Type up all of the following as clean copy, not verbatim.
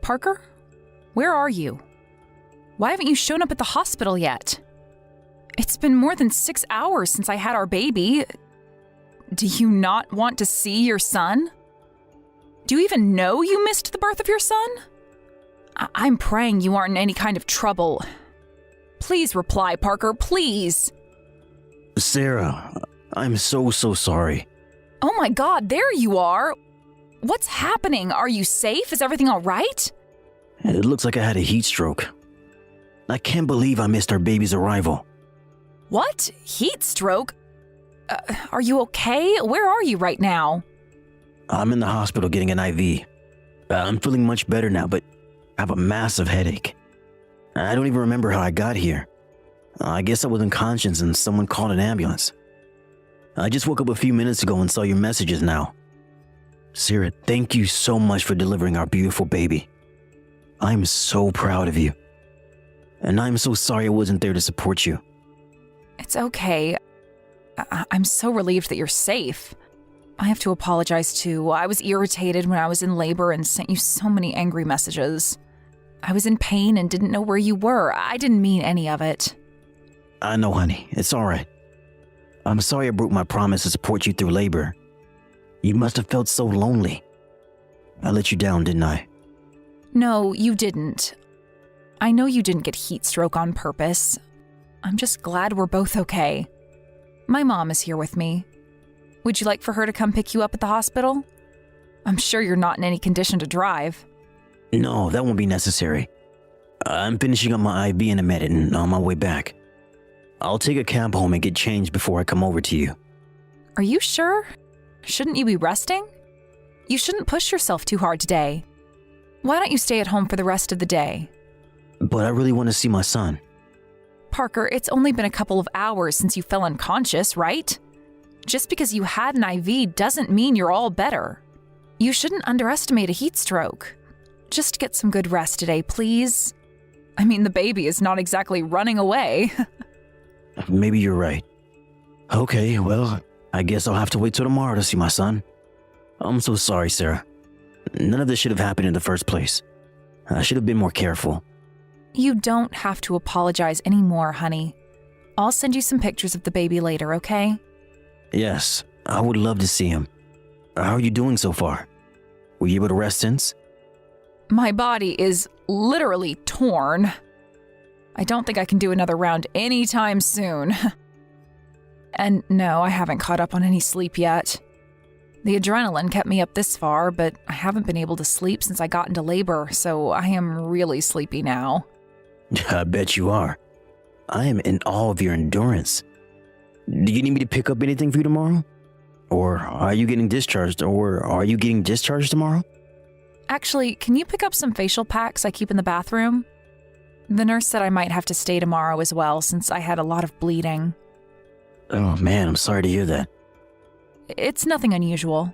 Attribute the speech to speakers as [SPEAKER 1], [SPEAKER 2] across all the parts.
[SPEAKER 1] Parker? Where are you? Why haven't you shown up at the hospital yet? It's been more than 6 hours since I had our baby. Do you not want to see your son? Do you even know you missed the birth of your son? I'm praying you aren't in any kind of trouble. Please reply, Parker, please.
[SPEAKER 2] Sarah, I'm so sorry.
[SPEAKER 1] Oh my God, there you are. What's happening? Are you safe? Is everything all right?
[SPEAKER 2] It looks like I had a heat stroke. I can't believe I missed our baby's arrival.
[SPEAKER 1] What? Heat stroke? Are you okay? Where are you right now?
[SPEAKER 2] I'm in the hospital getting an IV. I'm feeling much better now, but I have a massive headache. I don't even remember how I got here. I guess I was unconscious and someone called an ambulance. I just woke up a few minutes ago and saw your messages now. Sarah, thank you so much for delivering our beautiful baby. I'm so proud of you. And I'm so sorry I wasn't there to support you.
[SPEAKER 1] It's okay. I'm so relieved that you're safe. I have to apologize too. I was irritated when I was in labor and sent you so many angry messages. I was in pain and didn't know where you were. I didn't mean any of it.
[SPEAKER 2] I know, honey. It's all right. I'm sorry I broke my promise to support you through labor. You must have felt so lonely. I let you down, didn't I?
[SPEAKER 1] No, you didn't. I know you didn't get heat stroke on purpose. I'm just glad we're both okay. My mom is here with me. Would you like for her to come pick you up at the hospital? I'm sure you're not in any condition to drive.
[SPEAKER 2] No, that won't be necessary. I'm finishing up my IV in a minute and on my way back. I'll take a cab home and get changed before I come over to you.
[SPEAKER 1] Are you sure? Shouldn't you be resting? You shouldn't push yourself too hard today. Why don't you stay at home for the rest of the day?
[SPEAKER 2] But I really want to see my son.
[SPEAKER 1] Parker, it's only been a couple of hours since you fell unconscious, right? Just because you had an IV doesn't mean you're all better. You shouldn't underestimate a heat stroke. Just get some good rest today, please. I mean, the baby is not exactly running away.
[SPEAKER 2] Maybe you're right. Okay, well, I guess I'll have to wait till tomorrow to see my son. I'm so sorry, Sarah. None of this should have happened in the first place. I should have been more careful.
[SPEAKER 1] You don't have to apologize anymore, honey. I'll send you some pictures of the baby later, okay?
[SPEAKER 2] Yes, I would love to see him. How are you doing so far? Were you able to rest since?
[SPEAKER 1] My body is literally torn. I don't think I can do another round anytime soon. And no, I haven't caught up on any sleep yet. The adrenaline kept me up this far, but I haven't been able to sleep since I got into labor, so I am really sleepy now.
[SPEAKER 2] I bet you are. I am in awe of your endurance. Do you need me to pick up anything for you tomorrow? Or are you getting discharged tomorrow?
[SPEAKER 1] Actually, can you pick up some facial packs I keep in the bathroom? The nurse said I might have to stay tomorrow as well since I had a lot of bleeding.
[SPEAKER 2] Oh man, I'm sorry to hear that.
[SPEAKER 1] It's nothing unusual.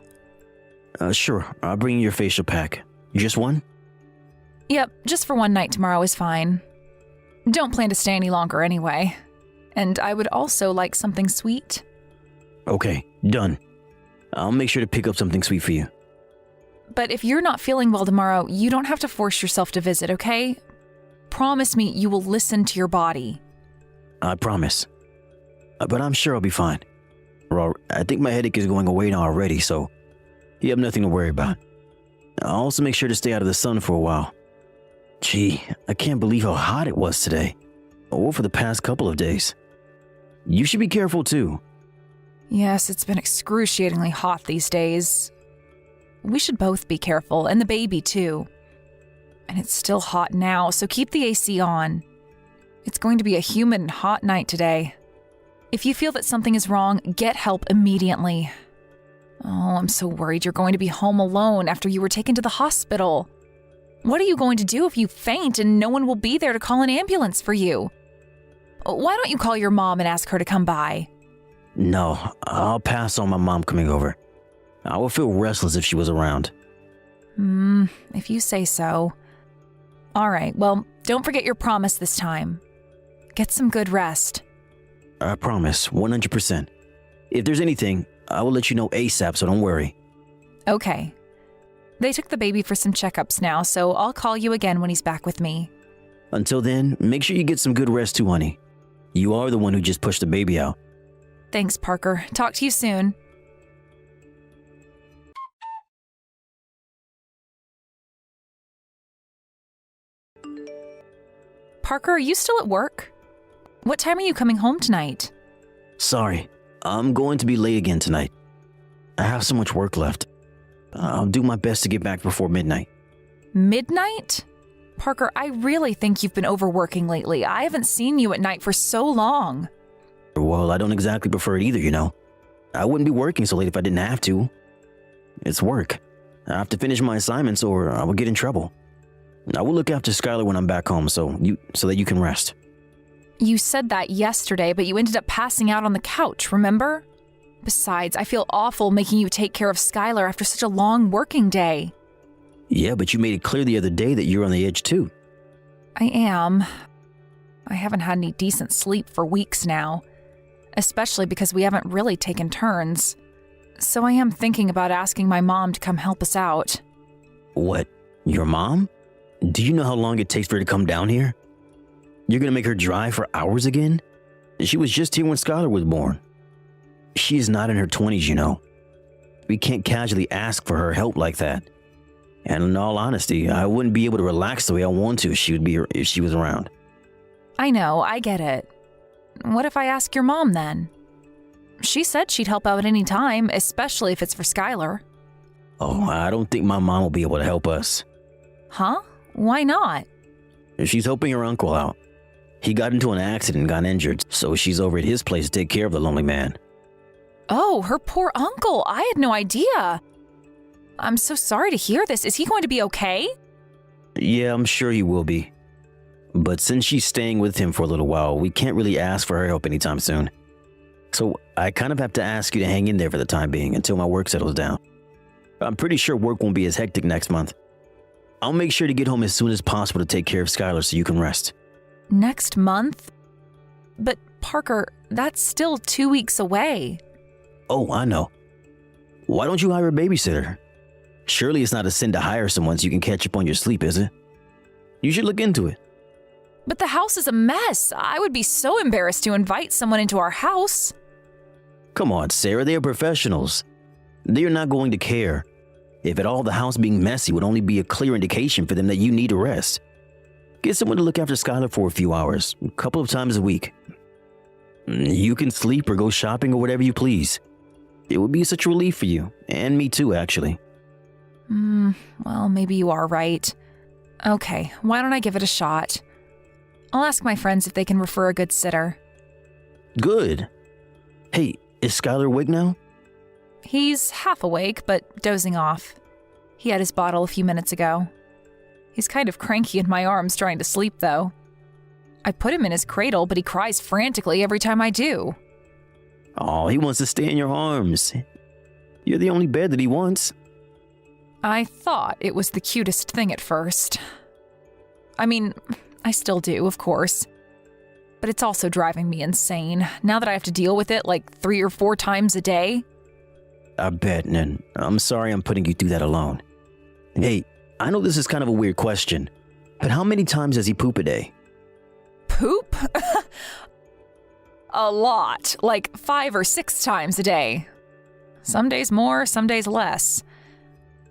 [SPEAKER 2] Sure, I'll bring you your facial pack. Just one?
[SPEAKER 1] Yep, just for one night tomorrow is fine. Don't plan to stay any longer anyway. And I would also like something sweet.
[SPEAKER 2] Okay, done. I'll make sure to pick up something sweet for you.
[SPEAKER 1] But if you're not feeling well tomorrow, you don't have to force yourself to visit, okay? Promise me you will listen to your body.
[SPEAKER 2] I promise. But I'm sure I'll be fine. Well, I think my headache is going away now already, so you have nothing to worry about. I'll also make sure to stay out of the sun for a while. Gee, I can't believe how hot it was today. Or for the past couple of days. You should be careful too.
[SPEAKER 1] Yes, it's been excruciatingly hot these days. We should both be careful, and the baby too. And it's still hot now, so keep the AC on. It's going to be a humid and hot night today. If you feel that something is wrong, get help immediately. Oh, I'm so worried you're going to be home alone after you were taken to the hospital. What are you going to do if you faint and no one will be there to call an ambulance for you? Why don't you call your mom and ask her to come by?
[SPEAKER 2] No, I'll pass on my mom coming over. I would feel restless if she was around.
[SPEAKER 1] If you say so. All right, well, don't forget your promise this time. Get some good rest.
[SPEAKER 2] I promise, 100%. If there's anything, I will let you know ASAP, so don't worry.
[SPEAKER 1] Okay. They took the baby for some checkups now, so I'll call you again when he's back with me.
[SPEAKER 2] Until then, make sure you get some good rest too, honey. You are the one who just pushed the baby out.
[SPEAKER 1] Thanks, Parker. Talk to you soon. Parker, are you still at work? What time are you coming home tonight?
[SPEAKER 2] Sorry, I'm going to be late again tonight. I have so much work left. I'll do my best to get back before midnight.
[SPEAKER 1] Midnight? Parker, I really think you've been overworking lately. I haven't seen you at night for so long.
[SPEAKER 2] Well, I don't exactly prefer it either, you know. I wouldn't be working so late if I didn't have to. It's work. I have to finish my assignments or I will get in trouble. I will look after Skylar when I'm back home so that you can rest.
[SPEAKER 1] You said that yesterday, but you ended up passing out on the couch, remember? Besides, I feel awful making you take care of Skylar after such a long working day.
[SPEAKER 2] Yeah, but you made it clear the other day that you're on the edge too.
[SPEAKER 1] I am. I haven't had any decent sleep for weeks now, especially because we haven't really taken turns. So I am thinking about asking my mom to come help us out.
[SPEAKER 2] What? Your mom? Do you know how long it takes for her to come down here? You're gonna make her drive for hours again? She was just here when Skylar was born. She is not in her 20s, you know. We can't casually ask for her help like that. And in all honesty, I wouldn't be able to relax the way I want to if she was around.
[SPEAKER 1] I know, I get it. What if I ask your mom then? She said she'd help out at any time, especially if it's for Skylar.
[SPEAKER 2] Oh, I don't think my mom will be able to help us.
[SPEAKER 1] Huh? Why not?
[SPEAKER 2] She's helping her uncle out. He got into an accident and got injured, so she's over at his place to take care of the lonely man.
[SPEAKER 1] Oh, her poor uncle. I had no idea. I'm so sorry to hear this. Is he going to be okay?
[SPEAKER 2] Yeah, I'm sure he will be. But since she's staying with him for a little while, we can't really ask for her help anytime soon. So I kind of have to ask you to hang in there for the time being until my work settles down. I'm pretty sure work won't be as hectic next month. I'll make sure to get home as soon as possible to take care of Skylar so you can rest.
[SPEAKER 1] Next month? But Parker, that's still 2 weeks away.
[SPEAKER 2] Oh, I know. Why don't you hire a babysitter? Surely it's not a sin to hire someone so you can catch up on your sleep, is it? You should look into it.
[SPEAKER 1] But the house is a mess. I would be so embarrassed to invite someone into our house.
[SPEAKER 2] Come on, Sarah, they are professionals. They are not going to care. If at all, the house being messy would only be a clear indication for them that you need a rest. Get someone to look after Skylar for a few hours, a couple of times a week. You can sleep or go shopping or whatever you please. It would be such a relief for you, and me too, actually.
[SPEAKER 1] Well, maybe you are right. Okay, why don't I give it a shot? I'll ask my friends if they can refer a good sitter.
[SPEAKER 2] Good. Hey, is Skylar awake now?
[SPEAKER 1] He's half awake, but dozing off. He had his bottle a few minutes ago. He's kind of cranky in my arms trying to sleep, though. I put him in his cradle, but he cries frantically every time I do.
[SPEAKER 2] Oh, he wants to stay in your arms. You're the only bed that he wants.
[SPEAKER 1] I thought it was the cutest thing at first. I mean, I still do, of course. But it's also driving me insane, now that I have to deal with it like 3 or 4 times a day.
[SPEAKER 2] I bet, and I'm sorry I'm putting you through that alone. Hey, I know this is kind of a weird question, but how many times does he poop a day?
[SPEAKER 1] Poop? A lot, like 5 or 6 times a day. Some days more, some days less.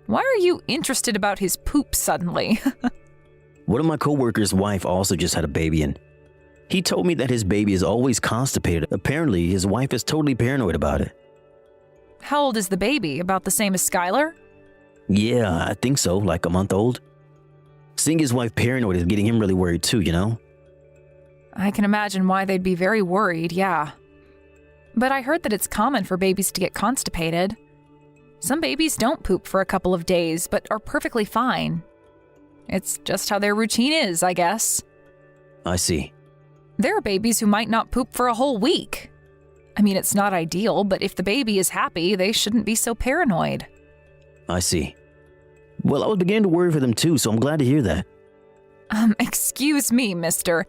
[SPEAKER 1] Why are you interested about his poop suddenly?
[SPEAKER 2] One of my coworkers' wife also just had a baby, and he told me that his baby is always constipated. Apparently, his wife is totally paranoid about it.
[SPEAKER 1] How old is the baby? About the same as Skylar?
[SPEAKER 2] Yeah, I think so, like a month old. Seeing his wife paranoid is getting him really worried too, you know?
[SPEAKER 1] I can imagine why they'd be very worried, yeah. But I heard that it's common for babies to get constipated. Some babies don't poop for a couple of days, but are perfectly fine. It's just how their routine is, I guess.
[SPEAKER 2] I see.
[SPEAKER 1] There are babies who might not poop for a whole week. I mean, it's not ideal, but if the baby is happy, they shouldn't be so paranoid.
[SPEAKER 2] I see. Well, I was beginning to worry for them too, so I'm glad to hear that.
[SPEAKER 1] Excuse me, mister.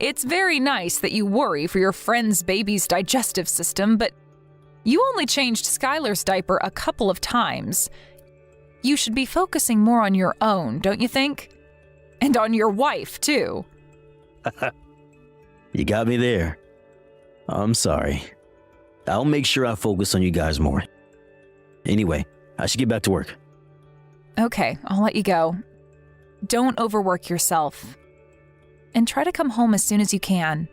[SPEAKER 1] It's very nice that you worry for your friend's baby's digestive system, but you only changed Skylar's diaper a couple of times. You should be focusing more on your own, don't you think? And on your wife, too.
[SPEAKER 2] You got me there. I'm sorry. I'll make sure I focus on you guys more. Anyway, I should get back to work.
[SPEAKER 1] Okay, I'll let you go. Don't overwork yourself. And try to come home as soon as you can.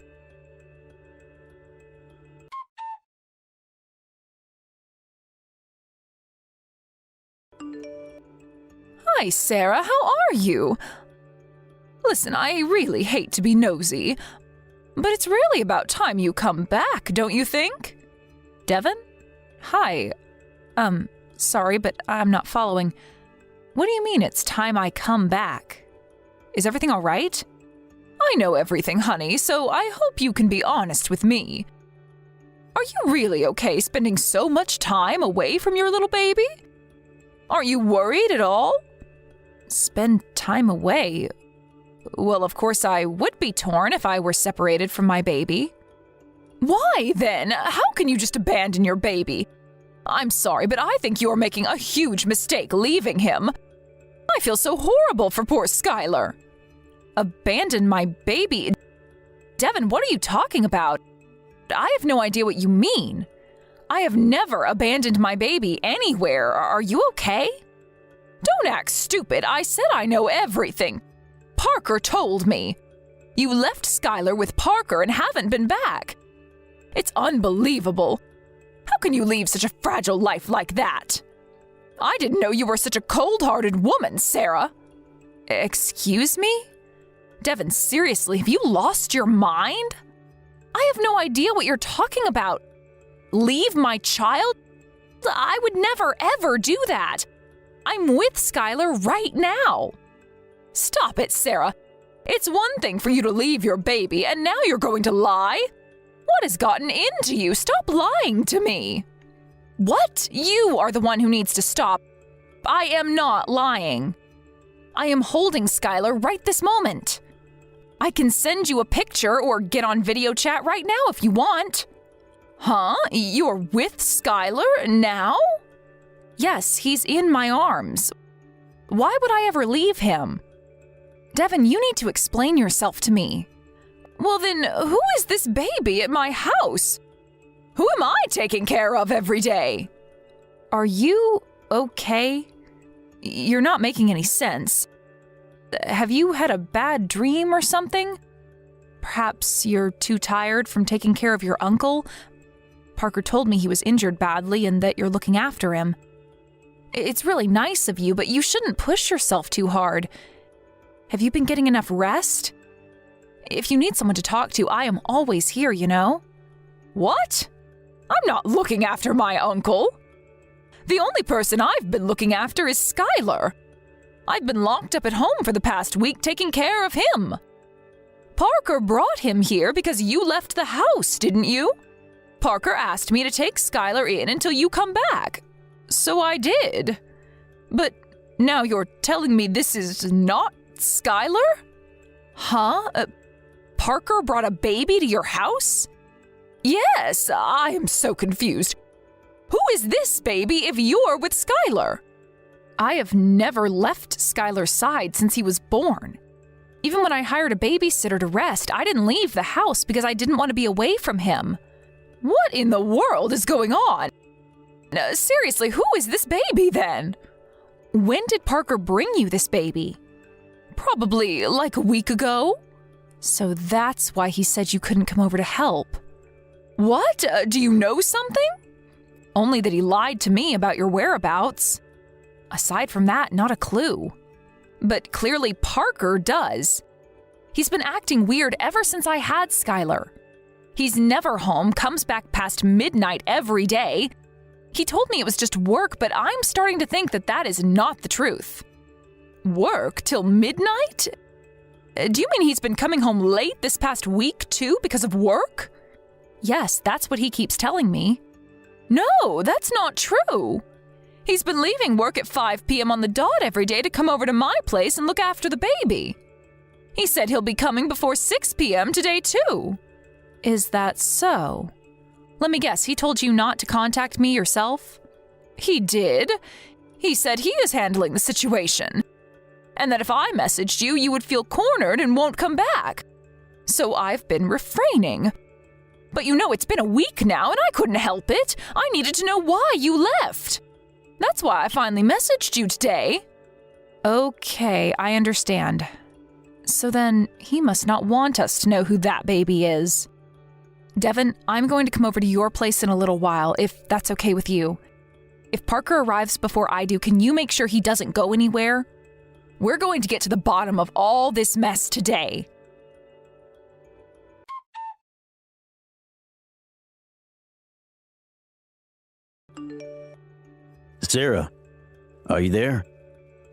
[SPEAKER 1] Hi, Sarah. How are you? Listen, I really hate to be nosy, but it's really about time you come back, don't you think? Devin? Hi. Sorry, but I'm not following. What do you mean it's time I come back? Is everything all right? I know everything, honey, so I hope you can be honest with me. Are you really okay spending so much time away from your little baby? Aren't you worried at all? Spend time away? Well, of course I would be torn if I were separated from my baby. Why, then? How can you just abandon your baby? I'm sorry, but I think you're making a huge mistake leaving him. I feel so horrible for poor Skylar. Abandon my baby? Devin, what are you talking about? I have no idea what you mean. I have never abandoned my baby anywhere. Are you okay? Don't act stupid. I said I know everything. Parker told me. You left Skylar with Parker and haven't been back. It's unbelievable. How can you leave such a fragile life like that? I didn't know you were such a cold-hearted woman, Sarah. Excuse me? Devin, seriously, have you lost your mind? I have no idea what you're talking about. Leave my child? I would never, ever do that. I'm with Skylar right now. Stop it, Sarah. It's one thing for you to leave your baby, and now you're going to lie? What has gotten into you? Stop lying to me. What? You are the one who needs to stop. I am not lying. I am holding Skylar right this moment. I can send you a picture or get on video chat right now if you want. Huh? You're with Skylar now? Yes, he's in my arms. Why would I ever leave him? Devin, you need to explain yourself to me. Well then, who is this baby at my house? Who am I taking care of every day? Are you okay? You're not making any sense. Have you had a bad dream or something? Perhaps you're too tired from taking care of your uncle? Parker told me he was injured badly and that you're looking after him. It's really nice of you, but you shouldn't push yourself too hard. Have you been getting enough rest? If you need someone to talk to, I am always here, you know? What? I'm not looking after my uncle. The only person I've been looking after is Skylar. I've been locked up at home for the past week taking care of him. Parker brought him here because you left the house, didn't you? Parker asked me to take Skylar in until you come back. So I did. But now you're telling me this is not Skylar? Huh? Parker brought a baby to your house? Yes, I am so confused. Who is this baby if you're with Skylar? I have never left Skylar's side since he was born. Even when I hired a babysitter to rest, I didn't leave the house because I didn't want to be away from him. What in the world is going on? Seriously, who is this baby then? When did Parker bring you this baby? Probably like a week ago. So that's why he said you couldn't come over to help. What? Do you know something? Only that he lied to me about your whereabouts. Aside from that, not a clue. But clearly Parker does. He's been acting weird ever since I had Skylar. He's never home, comes back past midnight every day. He told me it was just work, but I'm starting to think that that is not the truth. Work till midnight? Do you mean he's been coming home late this past week too because of work? Yes, that's what he keeps telling me. No, that's not true. He's been leaving work at 5 p.m. on the dot every day to come over to my place and look after the baby. He said he'll be coming before 6 p.m. today too. Is that so? Let me guess, he told you not to contact me yourself? He did. He said he is handling the situation, and that if I messaged you, you would feel cornered and won't come back. So I've been refraining. But you know it's been a week now, and I couldn't help it. I needed to know why you left. That's why I finally messaged you today. Okay, I understand. So then, he must not want us to know who that baby is. Devin, I'm going to come over to your place in a little while, if that's okay with you. If Parker arrives before I do, can you make sure he doesn't go anywhere? We're going to get to the bottom of all this mess today.
[SPEAKER 2] Sarah, are you there?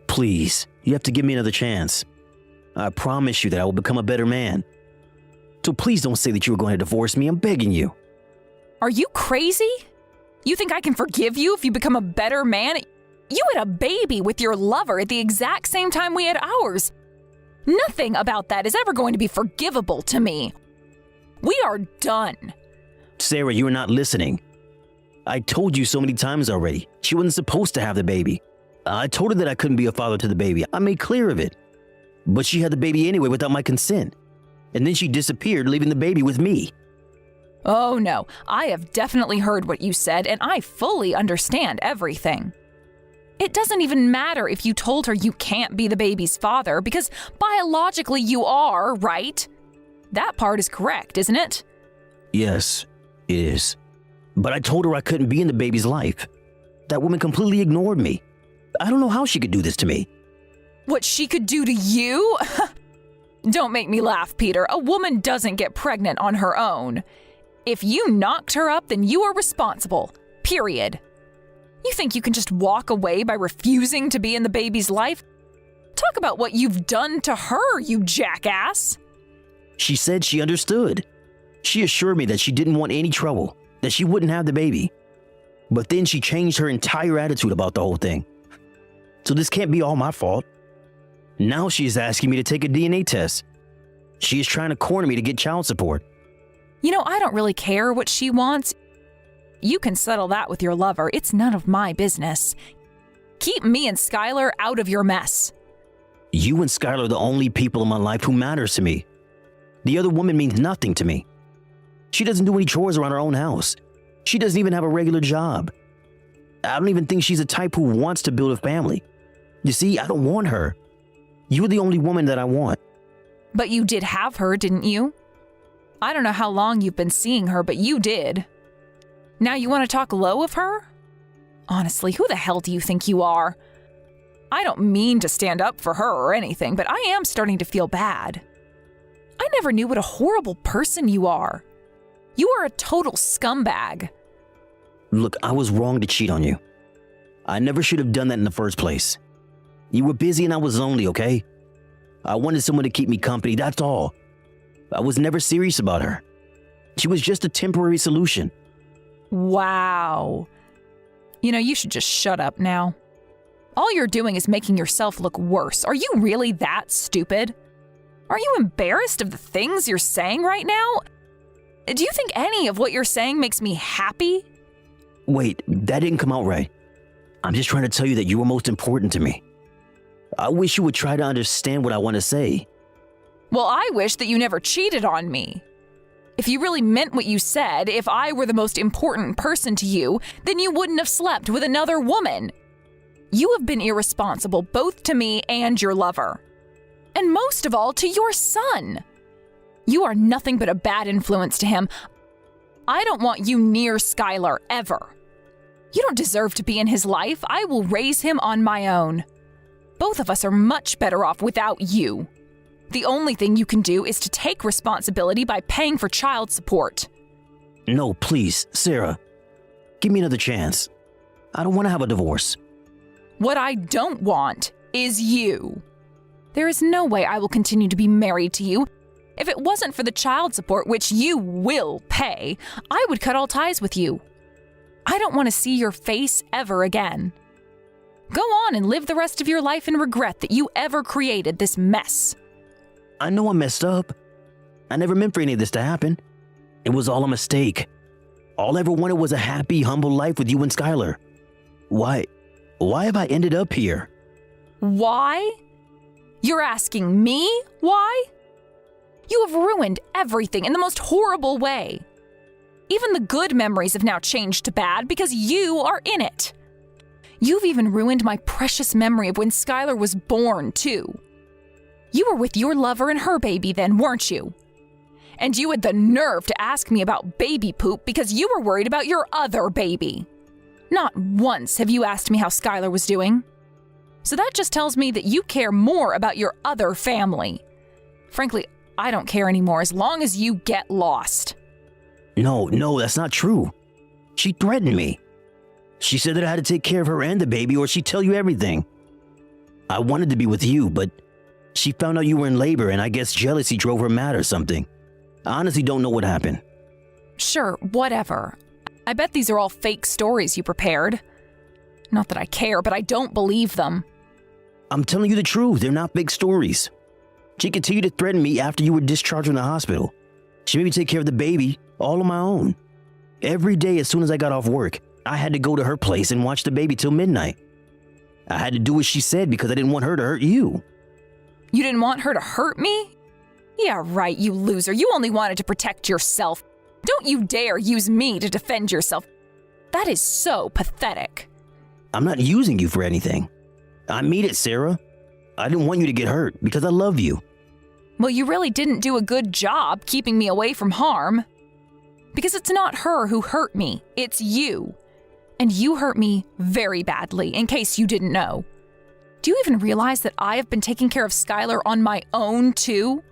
[SPEAKER 2] Please, you have to give me another chance. I promise you that I will become a better man. So please don't say that you were going to divorce me. I'm begging you.
[SPEAKER 1] Are you crazy? You think I can forgive you if you become a better man? You had a baby with your lover at the exact same time we had ours. Nothing about that is ever going to be forgivable to me. We are done.
[SPEAKER 2] Sarah, you are not listening. I told you so many times already. She wasn't supposed to have the baby. I told her that I couldn't be a father to the baby. I made clear of it. But she had the baby anyway without my consent. And then she disappeared, leaving the baby with me.
[SPEAKER 1] Oh no, I have definitely heard what you said, and I fully understand everything. It doesn't even matter if you told her you can't be the baby's father, because biologically you are, right? That part is correct, isn't it?
[SPEAKER 2] Yes, it is. But I told her I couldn't be in the baby's life. That woman completely ignored me. I don't know how she could do this to me.
[SPEAKER 1] What she could do to you? Don't make me laugh, Peter. A woman doesn't get pregnant on her own. If you knocked her up, then you are responsible. Period. You think you can just walk away by refusing to be in the baby's life? Talk about what you've done to her, you jackass.
[SPEAKER 2] She said she understood. She assured me that she didn't want any trouble, that she wouldn't have the baby. But then she changed her entire attitude about the whole thing. So this can't be all my fault. Now she is asking me to take a DNA test. She is trying to corner me to get child support.
[SPEAKER 1] You know, I don't really care what she wants. You can settle that with your lover. It's none of my business. Keep me and Skylar out of your mess.
[SPEAKER 2] You and Skylar are the only people in my life who matters to me. The other woman means nothing to me. She doesn't do any chores around her own house. She doesn't even have a regular job. I don't even think she's the type who wants to build a family. You see, I don't want her. You're the only woman that I want.
[SPEAKER 1] But you did have her, didn't you? I don't know how long you've been seeing her, but you did. Now you want to talk low of her? Honestly, who the hell do you think you are? I don't mean to stand up for her or anything, but I am starting to feel bad. I never knew what a horrible person you are. You are a total scumbag.
[SPEAKER 2] Look, I was wrong to cheat on you. I never should have done that in the first place. You were busy and I was lonely, okay? I wanted someone to keep me company, that's all. I was never serious about her. She was just a temporary solution.
[SPEAKER 1] Wow. You know, you should just shut up now. All you're doing is making yourself look worse. Are you really that stupid? Are you embarrassed of the things you're saying right now? Do you think any of what you're saying makes me happy?
[SPEAKER 2] Wait, that didn't come out right. I'm just trying to tell you that you were most important to me. I wish you would try to understand what I want to say.
[SPEAKER 1] Well, I wish that you never cheated on me. If you really meant what you said, if I were the most important person to you, then you wouldn't have slept with another woman. You have been irresponsible both to me and your lover. And most of all, to your son. You are nothing but a bad influence to him. I don't want you near Skylar ever. You don't deserve to be in his life. I will raise him on my own. Both of us are much better off without you. The only thing you can do is to take responsibility by paying for child support.
[SPEAKER 2] No, please, Sarah. Give me another chance. I don't want to have a divorce.
[SPEAKER 1] What I don't want is you. There is no way I will continue to be married to you. If it wasn't for the child support, which you will pay, I would cut all ties with you. I don't want to see your face ever again. Go on and live the rest of your life in regret that you ever created this mess.
[SPEAKER 2] I know I messed up. I never meant for any of this to happen. It was all a mistake. All I ever wanted was a happy, humble life with you and Skylar. Why Why have I ended up here?
[SPEAKER 1] Why? You're asking me why? You have ruined everything in the most horrible way. Even the good memories have now changed to bad because you are in it. You've even ruined my precious memory of when Skylar was born, too. You were with your lover and her baby then, weren't you? And you had the nerve to ask me about baby poop because you were worried about your other baby. Not once have you asked me how Skylar was doing. So that just tells me that you care more about your other family. Frankly, I don't care anymore as long as you get lost.
[SPEAKER 2] No, that's not true. She threatened me. She said that I had to take care of her and the baby or she'd tell you everything. I wanted to be with you, but she found out you were in labor and I guess jealousy drove her mad or something. I honestly don't know what happened.
[SPEAKER 1] Sure, whatever. I bet these are all fake stories you prepared. Not that I care, but I don't believe them.
[SPEAKER 2] I'm telling you the truth, they're not fake stories. She continued to threaten me after you were discharged from the hospital. She made me take care of the baby all on my own. Every day as soon as I got off work, I had to go to her place and watch the baby till midnight. I had to do what she said because I didn't want her to hurt you.
[SPEAKER 1] You didn't want her to hurt me? Yeah, right, you loser. You only wanted to protect yourself. Don't you dare use me to defend yourself. That is so pathetic.
[SPEAKER 2] I'm not using you for anything. I mean it, Sarah. I didn't want you to get hurt because I love you.
[SPEAKER 1] Well, you really didn't do a good job keeping me away from harm. Because it's not her who hurt me, it's you. And you hurt me very badly, in case you didn't know. Do you even realize that I have been taking care of Skylar on my own, too?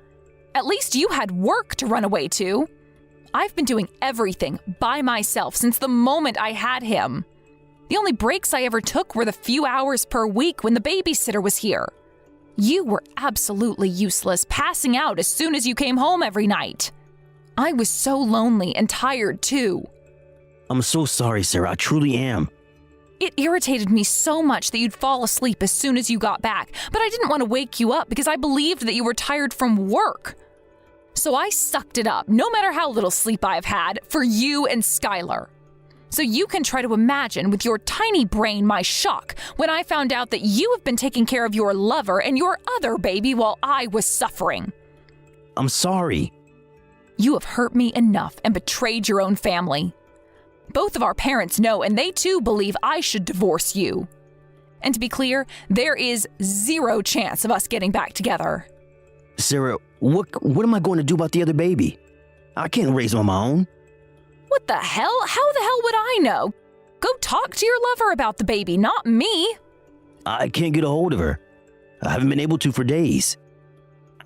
[SPEAKER 1] At least you had work to run away to. I've been doing everything by myself since the moment I had him. The only breaks I ever took were the few hours per week when the babysitter was here. You were absolutely useless, passing out as soon as you came home every night. I was so lonely and tired, too.
[SPEAKER 2] I'm so sorry, Sarah. I truly am.
[SPEAKER 1] It irritated me so much that you'd fall asleep as soon as you got back, but I didn't want to wake you up because I believed that you were tired from work. So I sucked it up, no matter how little sleep I've had, for you and Skylar. So you can try to imagine with your tiny brain my shock when I found out that you have been taking care of your lover and your other baby while I was suffering.
[SPEAKER 2] I'm sorry.
[SPEAKER 1] You have hurt me enough and betrayed your own family. Both of our parents know, and they too believe I should divorce you. And to be clear, there is zero chance of us getting back together.
[SPEAKER 2] Sarah, what am I going to do about the other baby? I can't raise him on my own.
[SPEAKER 1] What the hell? How the hell would I know? Go talk to your lover about the baby, not me.
[SPEAKER 2] I can't get a hold of her. I haven't been able to for days.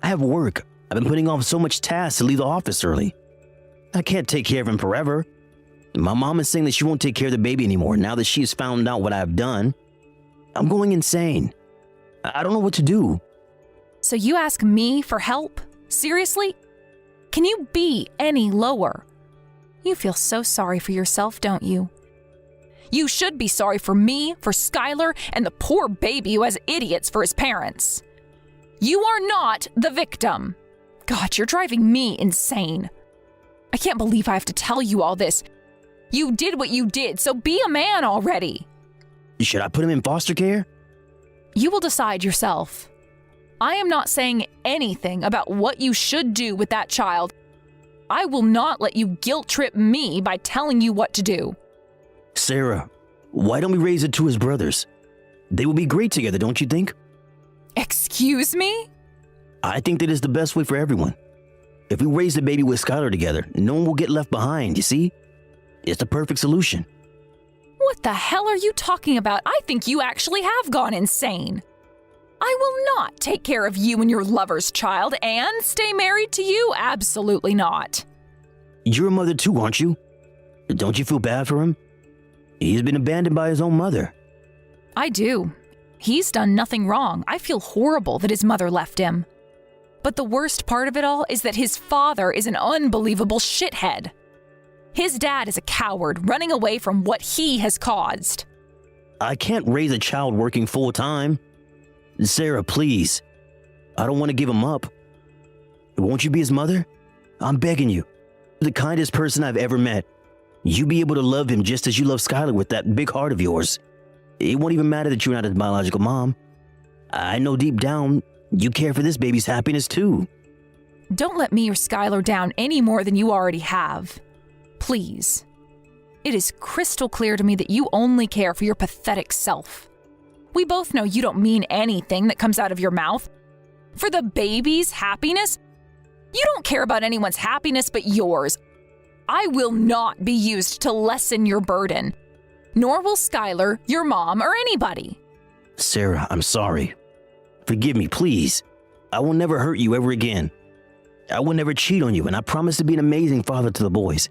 [SPEAKER 2] I have work. I've been putting off so much tasks to leave the office early. I can't take care of him forever. My mom is saying that she won't take care of the baby anymore now that she has found out what I've done. I'm going insane. I don't know what to do.
[SPEAKER 1] So you ask me for help? Seriously? Can you be any lower? You feel so sorry for yourself, don't you? You should be sorry for me, for Skylar, and the poor baby who has idiots for his parents. You are not the victim. God, you're driving me insane. I can't believe I have to tell you all this. You did what you did, so be a man already.
[SPEAKER 2] Should I put him in foster care?
[SPEAKER 1] You will decide yourself. I am not saying anything about what you should do with that child. I will not let you guilt trip me by telling you what to do.
[SPEAKER 2] Sarah, why don't we raise it to his brothers? They will be great together, don't you think?
[SPEAKER 1] Excuse me?
[SPEAKER 2] I think that is the best way for everyone. If we raise the baby with Skylar together, no one will get left behind, you see? It's the perfect solution.
[SPEAKER 1] What the hell are you talking about? I think you actually have gone insane. I will not take care of you and your lover's child and stay married to you. Absolutely not.
[SPEAKER 2] You're a mother too, aren't you? Don't you feel bad for him? He's been abandoned by his own mother.
[SPEAKER 1] I do. He's done nothing wrong. I feel horrible that his mother left him. But the worst part of it all is that his father is an unbelievable shithead. His dad is a coward running away from what he has caused.
[SPEAKER 2] I can't raise a child working full time. Sarah, please. I don't want to give him up. Won't you be his mother? I'm begging you. You're the kindest person I've ever met. You be able to love him just as you love Skylar with that big heart of yours. It won't even matter that you're not his biological mom. I know deep down you care for this baby's happiness too.
[SPEAKER 1] Don't let me or Skylar down any more than you already have. Please. It is crystal clear to me that you only care for your pathetic self. We both know you don't mean anything that comes out of your mouth. For the baby's happiness, you don't care about anyone's happiness but yours. I will not be used to lessen your burden, nor will Skylar, your mom, or anybody.
[SPEAKER 2] Sarah, I'm sorry. Forgive me, please. I will never hurt you ever again. I will never cheat on you, and I promise to be an amazing father to the boys.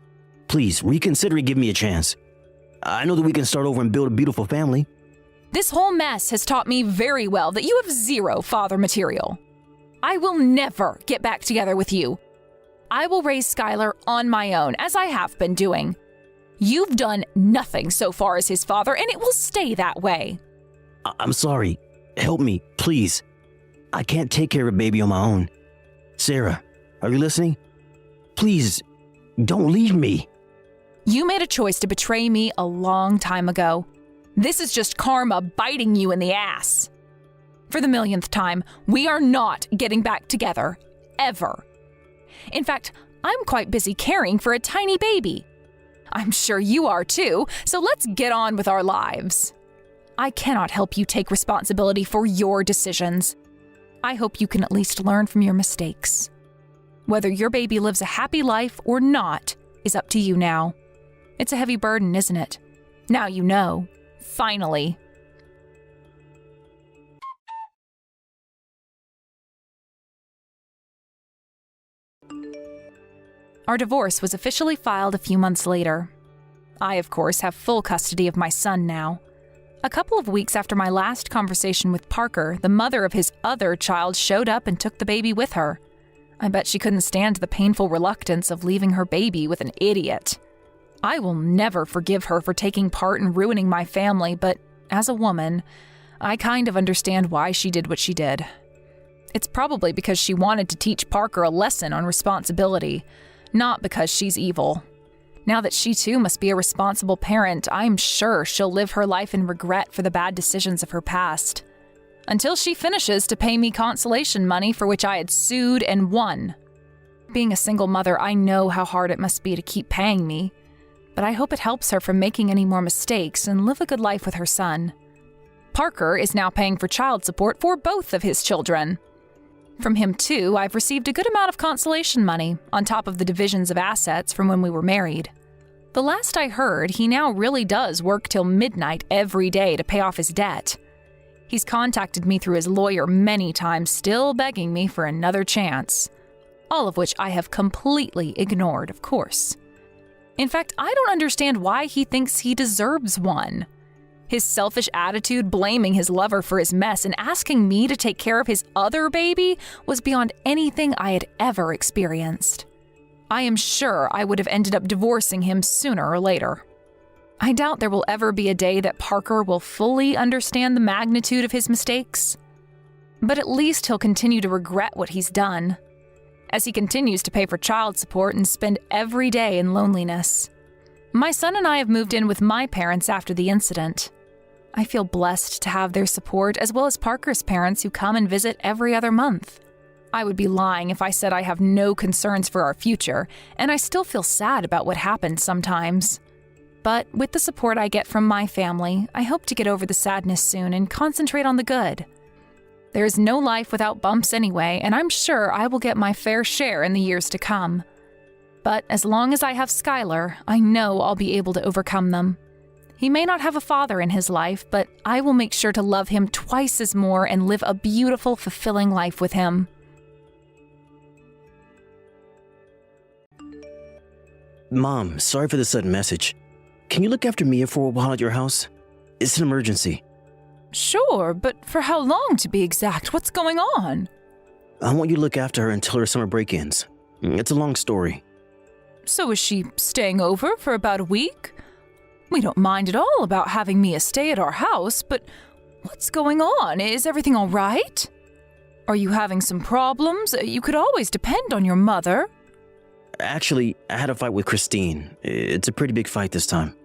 [SPEAKER 2] Please, reconsider and give me a chance. I know that we can start over and build a beautiful family.
[SPEAKER 1] This whole mess has taught me very well that you have zero father material. I will never get back together with you. I will raise Skylar on my own, as I have been doing. You've done nothing so far as his father, and it will stay that way.
[SPEAKER 2] I'm sorry. Help me, please. I can't take care of a baby on my own. Sarah, are you listening? Please, don't leave me.
[SPEAKER 1] You made a choice to betray me a long time ago. This is just karma biting you in the ass. For the millionth time, we are not getting back together, ever. In fact, I'm quite busy caring for a tiny baby. I'm sure you are too, so let's get on with our lives. I cannot help you take responsibility for your decisions. I hope you can at least learn from your mistakes. Whether your baby lives a happy life or not is up to you now. It's a heavy burden, isn't it? Now you know. Finally. Our divorce was officially filed a few months later. I, of course, have full custody of my son now. A couple of weeks after my last conversation with Parker, the mother of his other child showed up and took the baby with her. I bet she couldn't stand the painful reluctance of leaving her baby with an idiot. I will never forgive her for taking part in ruining my family, but as a woman, I kind of understand why she did what she did. It's probably because she wanted to teach Parker a lesson on responsibility, not because she's evil. Now that she too must be a responsible parent, I'm sure she'll live her life in regret for the bad decisions of her past. Until she finishes to pay me consolation money for which I had sued and won. Being a single mother, I know how hard it must be to keep paying me, but I hope it helps her from making any more mistakes and live a good life with her son. Parker is now paying for child support for both of his children. From him, too, I've received a good amount of consolation money, on top of the divisions of assets from when we were married. The last I heard, he now really does work till midnight every day to pay off his debt. He's contacted me through his lawyer many times, still begging me for another chance. All of which I have completely ignored, of course. In fact, I don't understand why he thinks he deserves one. His selfish attitude blaming his lover for his mess and asking me to take care of his other baby was beyond anything I had ever experienced. I am sure I would have ended up divorcing him sooner or later. I doubt there will ever be a day that Parker will fully understand the magnitude of his mistakes. But at least he'll continue to regret what he's done, as he continues to pay for child support and spend every day in loneliness. My son and I have moved in with my parents after the incident. I feel blessed to have their support, as well as Parker's parents who come and visit every other month. I would be lying if I said I have no concerns for our future, and I still feel sad about what happened sometimes. But with the support I get from my family, I hope to get over the sadness soon and concentrate on the good. There is no life without bumps anyway, and I'm sure I will get my fair share in the years to come. But as long as I have Skylar, I know I'll be able to overcome them. He may not have a father in his life, but I will make sure to love him twice as more and live a beautiful, fulfilling life with him.
[SPEAKER 2] Mom, sorry for the sudden message. Can you look after Mia for a while at your house? It's an emergency.
[SPEAKER 1] Sure, but for how long to be exact? What's going on?
[SPEAKER 2] I want you to look after her until her summer break ends. It's a long story.
[SPEAKER 1] So is she staying over for about a week? We don't mind at all about having Mia stay at our house, but what's going on? Is everything all right? Are you having some problems? You could always depend on your mother.
[SPEAKER 2] Actually, I had a fight with Christine. It's a pretty big fight this time.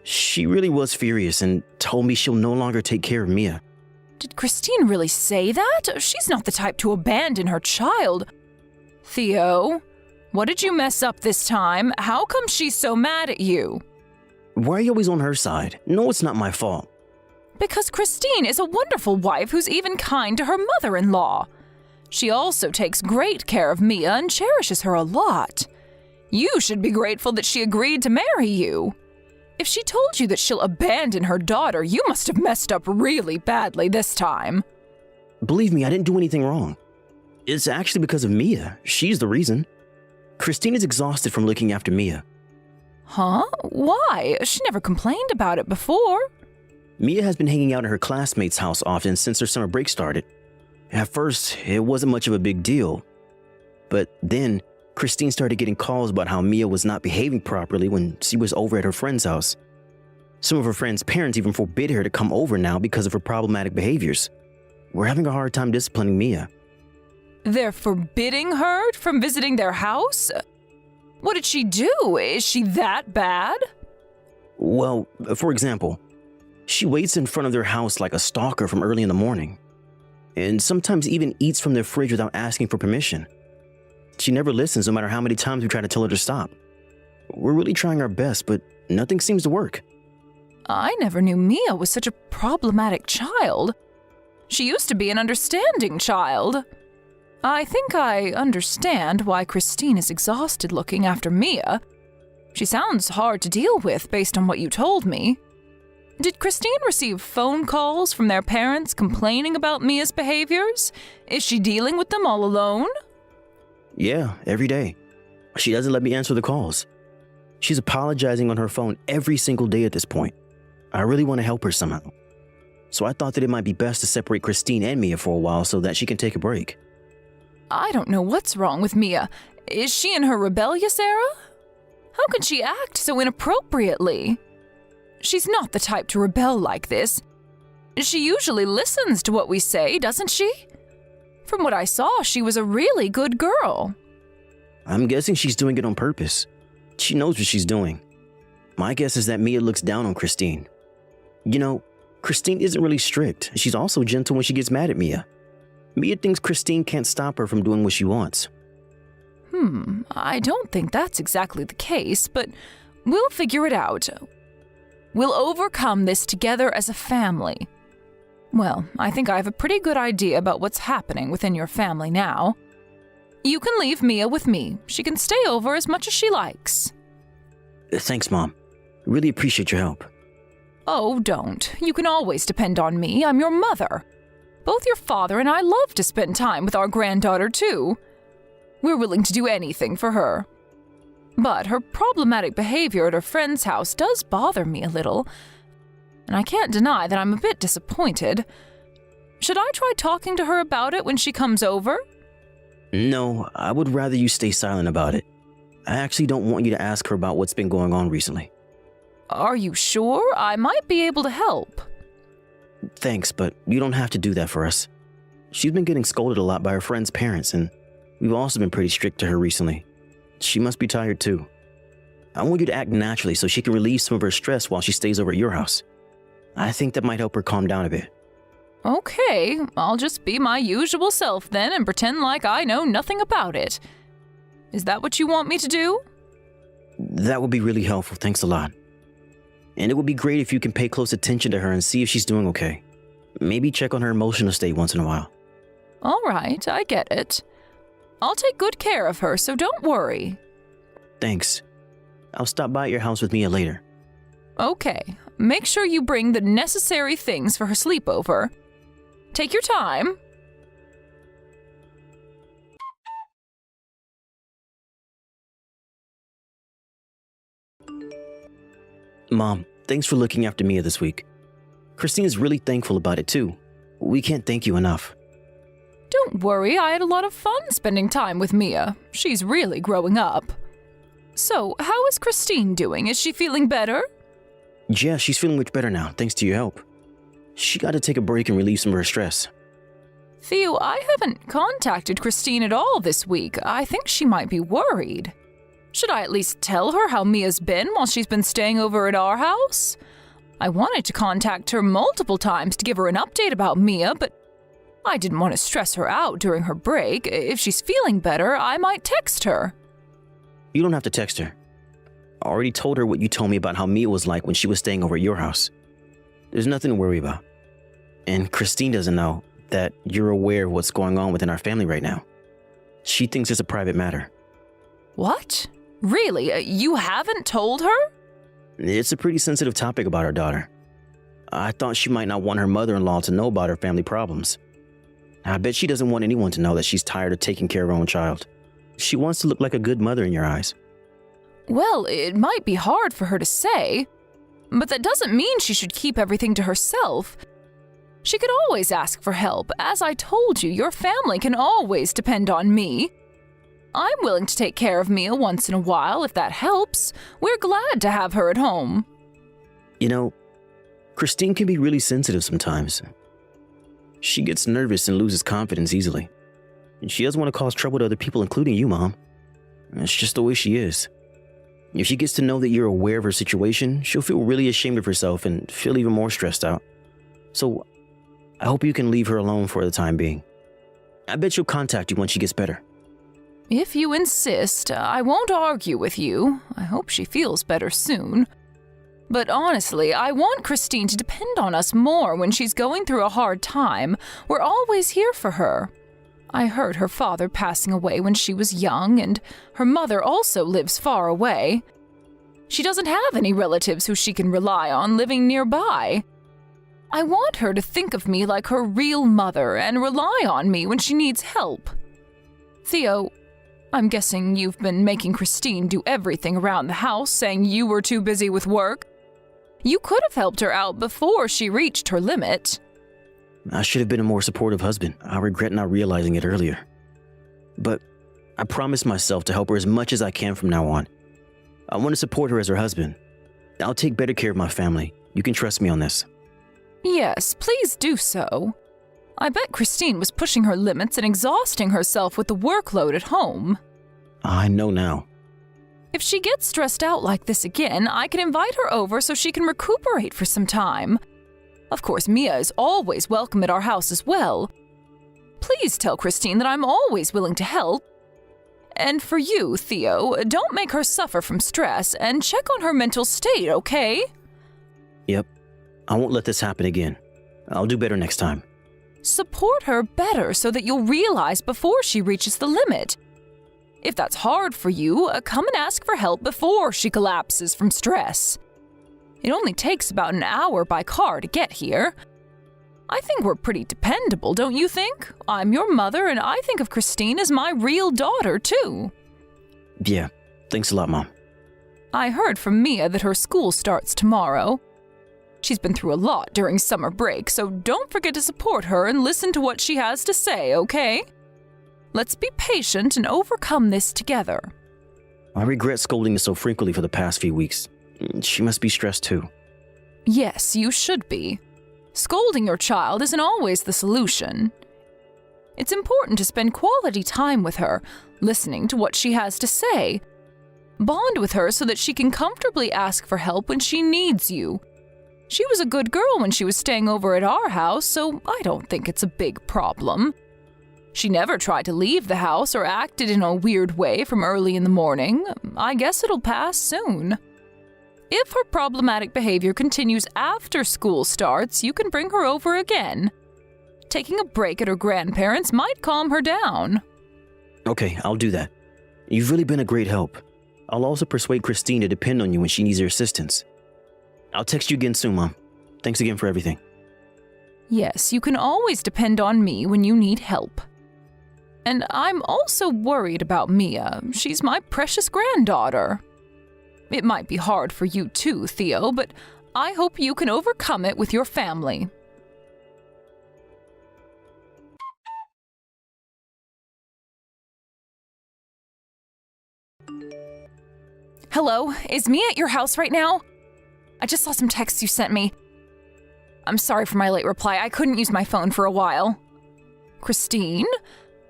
[SPEAKER 2] She really was furious and told me she'll no longer take care of Mia.
[SPEAKER 1] Did Christine really say that? She's not the type to abandon her child. Theo, what did you mess up this time? How come she's so mad at you?
[SPEAKER 2] Why are you always on her side? No, it's not my fault.
[SPEAKER 1] Because Christine is a wonderful wife who's even kind to her mother-in-law. She also takes great care of Mia and cherishes her a lot. You should be grateful that she agreed to marry you. If she told you that she'll abandon her daughter, you must have messed up really badly this time.
[SPEAKER 2] Believe me, I didn't do anything wrong. It's actually because of Mia. She's the reason. Christine is exhausted from looking after Mia.
[SPEAKER 1] Huh? Why? She never complained about it before.
[SPEAKER 2] Mia has been hanging out at her classmate's house often since her summer break started. At first, it wasn't much of a big deal. But then, Christine started getting calls about how Mia was not behaving properly when she was over at her friend's house. Some of her friend's parents even forbid her to come over now because of her problematic behaviors. We're having a hard time disciplining Mia.
[SPEAKER 1] They're forbidding her from visiting their house? What did she do? Is she that bad?
[SPEAKER 2] Well, for example, she waits in front of their house like a stalker from early in the morning, and sometimes even eats from their fridge without asking for permission. She never listens no matter how many times we try to tell her to stop. We're really trying our best, but nothing seems to work.
[SPEAKER 1] I never knew Mia was such a problematic child. She used to be an understanding child. I think I understand why Christine is exhausted looking after Mia. She sounds hard to deal with based on what you told me. Did Christine receive phone calls from their parents complaining about Mia's behaviors? Is she dealing with them all alone?
[SPEAKER 2] Yeah, every day. She doesn't let me answer the calls. She's apologizing on her phone every single day at this point. I really want to help her somehow. So I thought that it might be best to separate Christine and Mia for a while so that she can take a break.
[SPEAKER 1] I don't know what's wrong with Mia. Is she in her rebellious era? How can she act so inappropriately? She's not the type to rebel like this. She usually listens to what we say, doesn't she? From what I saw, she was a really good girl.
[SPEAKER 2] I'm guessing she's doing it on purpose. She knows what she's doing. My guess is that Mia looks down on Christine. You know, Christine isn't really strict. She's also gentle when she gets mad at Mia. Mia thinks Christine can't stop her from doing what she wants.
[SPEAKER 1] I don't think that's exactly the case, but we'll figure it out. We'll overcome this together as a family. Well, I think I have a pretty good idea about what's happening within your family now. You can leave Mia with me. She can stay over as much as she likes.
[SPEAKER 2] Thanks, Mom. Really appreciate your help.
[SPEAKER 1] Oh, don't. You can always depend on me. I'm your mother. Both your father and I love to spend time with our granddaughter, too. We're willing to do anything for her. But her problematic behavior at her friend's house does bother me a little, and I can't deny that I'm a bit disappointed. Should I try talking to her about it when she comes over?
[SPEAKER 2] No, I would rather you stay silent about it. I actually don't want you to ask her about what's been going on recently.
[SPEAKER 1] Are you sure? I might be able to help.
[SPEAKER 2] Thanks, but you don't have to do that for us. She's been getting scolded a lot by her friend's parents, and we've also been pretty strict to her recently. She must be tired too. I want you to act naturally so she can relieve some of her stress while she stays over at your house. I think that might help her calm down a bit.
[SPEAKER 1] Okay, I'll just be my usual self then and pretend like I know nothing about it. Is that what you want me to do?
[SPEAKER 2] That would be really helpful, thanks a lot. And it would be great if you can pay close attention to her and see if she's doing okay. Maybe check on her emotional state once in a while.
[SPEAKER 1] All right, I get it. I'll take good care of her, so don't worry.
[SPEAKER 2] Thanks. I'll stop by at your house with Mia later.
[SPEAKER 1] Okay, make sure you bring the necessary things for her sleepover. Take your time.
[SPEAKER 2] Mom, thanks for looking after Mia this week. Christine's really thankful about it too. We can't thank you enough.
[SPEAKER 1] Don't worry, I had a lot of fun spending time with Mia. She's really growing up. So, how is Christine doing? Is she feeling better?
[SPEAKER 2] Yeah, she's feeling much better now, thanks to your help. She got to take a break and relieve some of her stress.
[SPEAKER 1] Theo, I haven't contacted Christine at all this week. I think she might be worried. Should I at least tell her how Mia's been while she's been staying over at our house? I wanted to contact her multiple times to give her an update about Mia, but I didn't want to stress her out during her break. If she's feeling better, I might text her.
[SPEAKER 2] You don't have to text her. I already told her what you told me about how Mia was like when she was staying over at your house. There's nothing to worry about. And Christine doesn't know that you're aware of what's going on within our family right now. She thinks it's a private matter.
[SPEAKER 1] What? Really? You haven't told her?
[SPEAKER 2] It's a pretty sensitive topic about our daughter. I thought she might not want her mother-in-law to know about her family problems. I bet she doesn't want anyone to know that she's tired of taking care of her own child. She wants to look like a good mother in your eyes.
[SPEAKER 1] Well, it might be hard for her to say, but that doesn't mean she should keep everything to herself. She could always ask for help. As I told you, your family can always depend on me. I'm willing to take care of Mia once in a while if that helps. We're glad to have her at home.
[SPEAKER 2] You know, Christine can be really sensitive sometimes. She gets nervous and loses confidence easily. And she doesn't want to cause trouble to other people, including you, Mom. It's just the way she is. If she gets to know that you're aware of her situation, she'll feel really ashamed of herself and feel even more stressed out. So, I hope you can leave her alone for the time being. I bet she'll contact you when she gets better.
[SPEAKER 1] If you insist, I won't argue with you. I hope she feels better soon. But honestly, I want Christine to depend on us more when she's going through a hard time. We're always here for her. I heard her father passing away when she was young, and her mother also lives far away. She doesn't have any relatives who she can rely on living nearby. I want her to think of me like her real mother and rely on me when she needs help. Theo, I'm guessing you've been making Christine do everything around the house, saying you were too busy with work. You could have helped her out before she reached her limit.
[SPEAKER 2] I should have been a more supportive husband. I regret not realizing it earlier. But I promised myself to help her as much as I can from now on. I want to support her as her husband. I'll take better care of my family. You can trust me on this.
[SPEAKER 1] Yes, please do so. I bet Christine was pushing her limits and exhausting herself with the workload at home.
[SPEAKER 2] I know now.
[SPEAKER 1] If she gets stressed out like this again, I can invite her over so she can recuperate for some time. Of course, Mia is always welcome at our house as well. Please tell Christine that I'm always willing to help. And for you, Theo, don't make her suffer from stress and check on her mental state, okay?
[SPEAKER 2] Yep. I won't let this happen again. I'll do better next time.
[SPEAKER 1] Support her better so that you'll realize before she reaches the limit. If that's hard for you, come and ask for help before she collapses from stress. It only takes about an hour by car to get here. I think we're pretty dependable, don't you think? I'm your mother, and I think of Christine as my real daughter, too.
[SPEAKER 2] Yeah, thanks a lot, Mom.
[SPEAKER 1] I heard from Mia that her school starts tomorrow. She's been through a lot during summer break, so don't forget to support her and listen to what she has to say, okay? Let's be patient and overcome this together.
[SPEAKER 2] I regret scolding her so frequently for the past few weeks. She must be stressed too.
[SPEAKER 1] Yes, you should be. Scolding your child isn't always the solution. It's important to spend quality time with her, listening to what she has to say. Bond with her so that she can comfortably ask for help when she needs you. She was a good girl when she was staying over at our house, so I don't think it's a big problem. She never tried to leave the house or acted in a weird way from early in the morning. I guess it'll pass soon. If her problematic behavior continues after school starts, you can bring her over again. Taking a break at her grandparents' might calm her down.
[SPEAKER 2] Okay, I'll do that. You've really been a great help. I'll also persuade Christine to depend on you when she needs your assistance. I'll text you again soon, Mom. Thanks again for everything.
[SPEAKER 1] Yes, you can always depend on me when you need help. And I'm also worried about Mia. She's my precious granddaughter. It might be hard for you too, Theo, but I hope you can overcome it with your family. Hello, is Mia at your house right now? I just saw some texts you sent me. I'm sorry for my late reply. I couldn't use my phone for a while. Christine?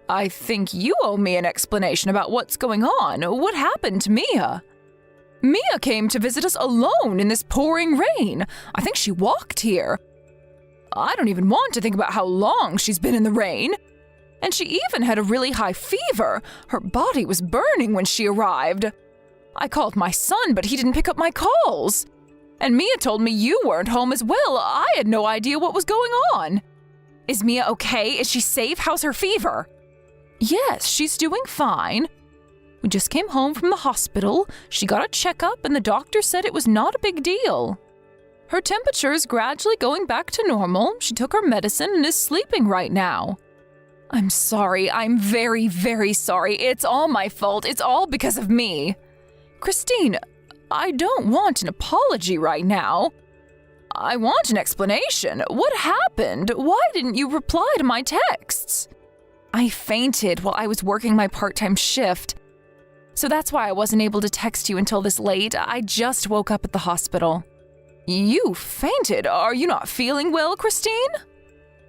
[SPEAKER 1] I think you owe me an explanation about what's going on. What happened to Mia? Mia came to visit us alone in this pouring rain. I think she walked here. I don't even want to think about how long she's been in the rain. And she even had a really high fever. Her body was burning when she arrived. I called my son, but he didn't pick up my calls. And Mia told me you weren't home as well. I had no idea what was going on. Is Mia okay? Is she safe? How's her fever? Yes, she's doing fine. We just came home from the hospital. She got a checkup and the doctor said it was not a big deal. Her temperature is gradually going back to normal. She took her medicine and is sleeping right now. I'm sorry. I'm very, very sorry. It's all my fault. It's all because of me. Christine, I don't want an apology right now. I want an explanation. What happened? Why didn't you reply to my texts? I fainted while I was working my part-time shift. So that's why I wasn't able to text you until this late. I just woke up at the hospital. You fainted? Are you not feeling well, Christine?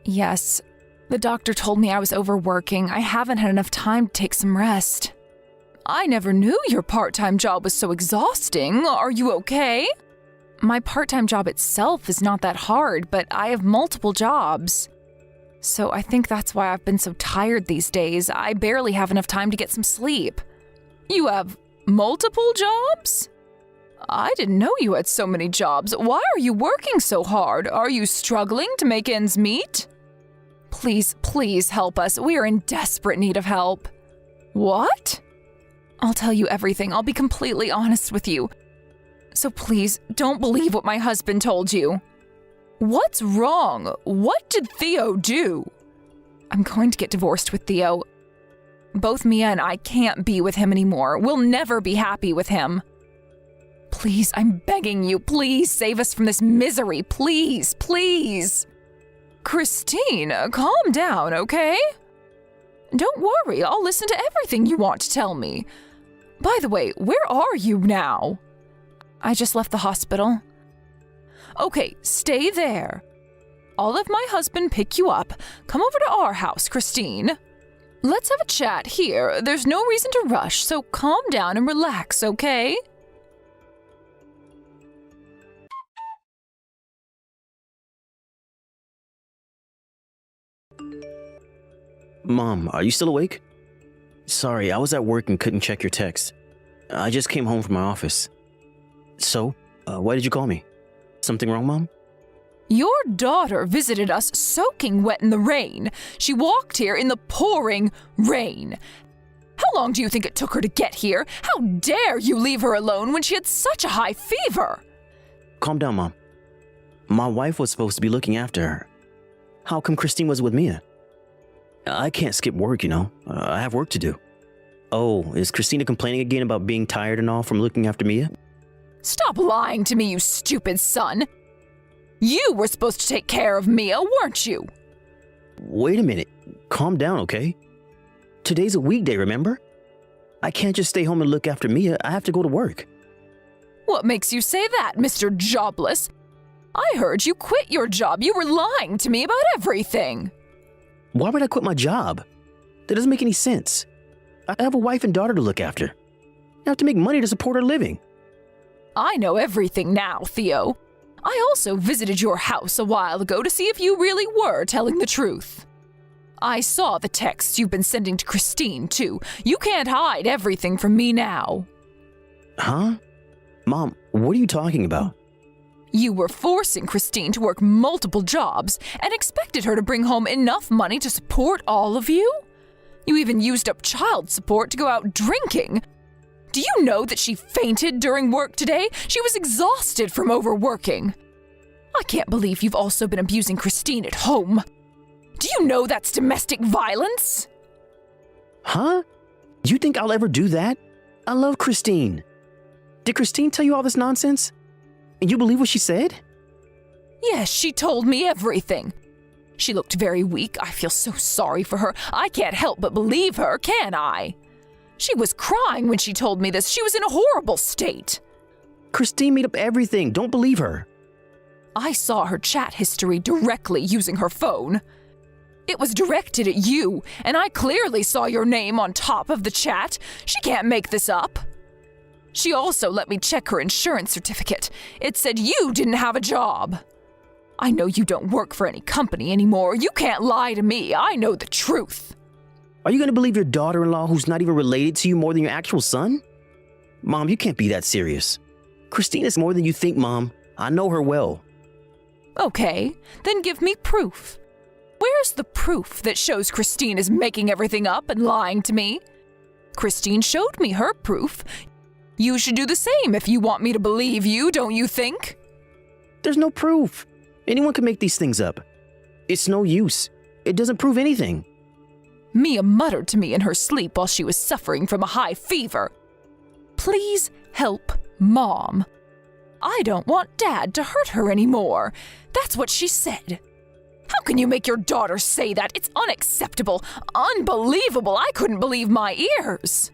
[SPEAKER 1] Yes. The doctor told me I was overworking. I haven't had enough time to take some rest. I never knew your part-time job was so exhausting. Are you okay? My part-time job itself is not that hard, but I have multiple jobs. So I think that's why I've been so tired these days. I barely have enough time to get some sleep. You have multiple jobs? I didn't know you had so many jobs. Why are you working so hard? Are you struggling to make ends meet? Please, please help us. We are in desperate need of help. What? I'll tell you everything. I'll be completely honest with you. So please, don't believe what my husband told you. What's wrong? What did Theo do? I'm going to get divorced with Theo. Both Mia and I can't be with him anymore. We'll never be happy with him. Please, I'm begging you, please save us from this misery. Please, please. Christine, calm down, okay? Don't worry, I'll listen to everything you want to tell me. By the way, where are you now? I just left the hospital. Okay, stay there. I'll have my husband pick you up. Come over to our house, Christine. Let's have a chat here. There's no reason to rush, so calm down and relax, okay?
[SPEAKER 2] Mom, are you still awake? Sorry, I was at work and couldn't check your text. I just came home from my office. So, why did you call me? Something wrong, Mom?
[SPEAKER 1] Your daughter visited us soaking wet in the rain. She walked here in the pouring rain. How long do you think it took her to get here? How dare you leave her alone when she had such a high fever?
[SPEAKER 2] Calm down, Mom. My wife was supposed to be looking after her. How come Christine was with Mia? I can't skip work, you know. I have work to do. Oh, is Christina complaining again about being tired and all from looking after Mia?
[SPEAKER 1] Stop lying to me, you stupid son. You were supposed to take care of Mia, weren't you?
[SPEAKER 2] Wait a minute. Calm down, okay? Today's a weekday, remember? I can't just stay home and look after Mia. I have to go to work.
[SPEAKER 1] What makes you say that, Mr. Jobless? I heard you quit your job. You were lying to me about everything.
[SPEAKER 2] Why would I quit my job? That doesn't make any sense. I have a wife and daughter to look after. I have to make money to support our living.
[SPEAKER 1] I know everything now, Theo. I also visited your house a while ago to see if you really were telling the truth. I saw the texts you've been sending to Christine, too. You can't hide everything from me now.
[SPEAKER 2] Huh? Mom, what are you talking about?
[SPEAKER 1] You were forcing Christine to work multiple jobs and expected her to bring home enough money to support all of you? You even used up child support to go out drinking. Do you know that she fainted during work today? She was exhausted from overworking. I can't believe you've also been abusing Christine at home. Do you know that's domestic violence?
[SPEAKER 2] Huh? You think I'll ever do that? I love Christine. Did Christine tell you all this nonsense? And you believe what she said?
[SPEAKER 1] Yes, she told me everything. She looked very weak. I feel so sorry for her. I can't help but believe her, can I? She was crying when she told me this. She was in a horrible state.
[SPEAKER 2] Christine made up everything. Don't believe her.
[SPEAKER 1] I saw her chat history directly using her phone. It was directed at you, and I clearly saw your name on top of the chat. She can't make this up. She also let me check her insurance certificate. It said you didn't have a job. I know you don't work for any company anymore. You can't lie to me. I know the truth.
[SPEAKER 2] Are you going to believe your daughter-in-law who's not even related to you more than your actual son? Mom, you can't be that serious. Christine is more than you think, Mom. I know her well.
[SPEAKER 1] Okay, then give me proof. Where's the proof that shows Christine is making everything up and lying to me? Christine showed me her proof. You should do the same if you want me to believe you, don't you think?
[SPEAKER 2] There's no proof. Anyone can make these things up. It's no use. It doesn't prove anything.
[SPEAKER 1] Mia muttered to me in her sleep while she was suffering from a high fever. Please help Mom. I don't want Dad to hurt her anymore. That's what she said. How can you make your daughter say that? It's unacceptable. Unbelievable. I couldn't believe my ears.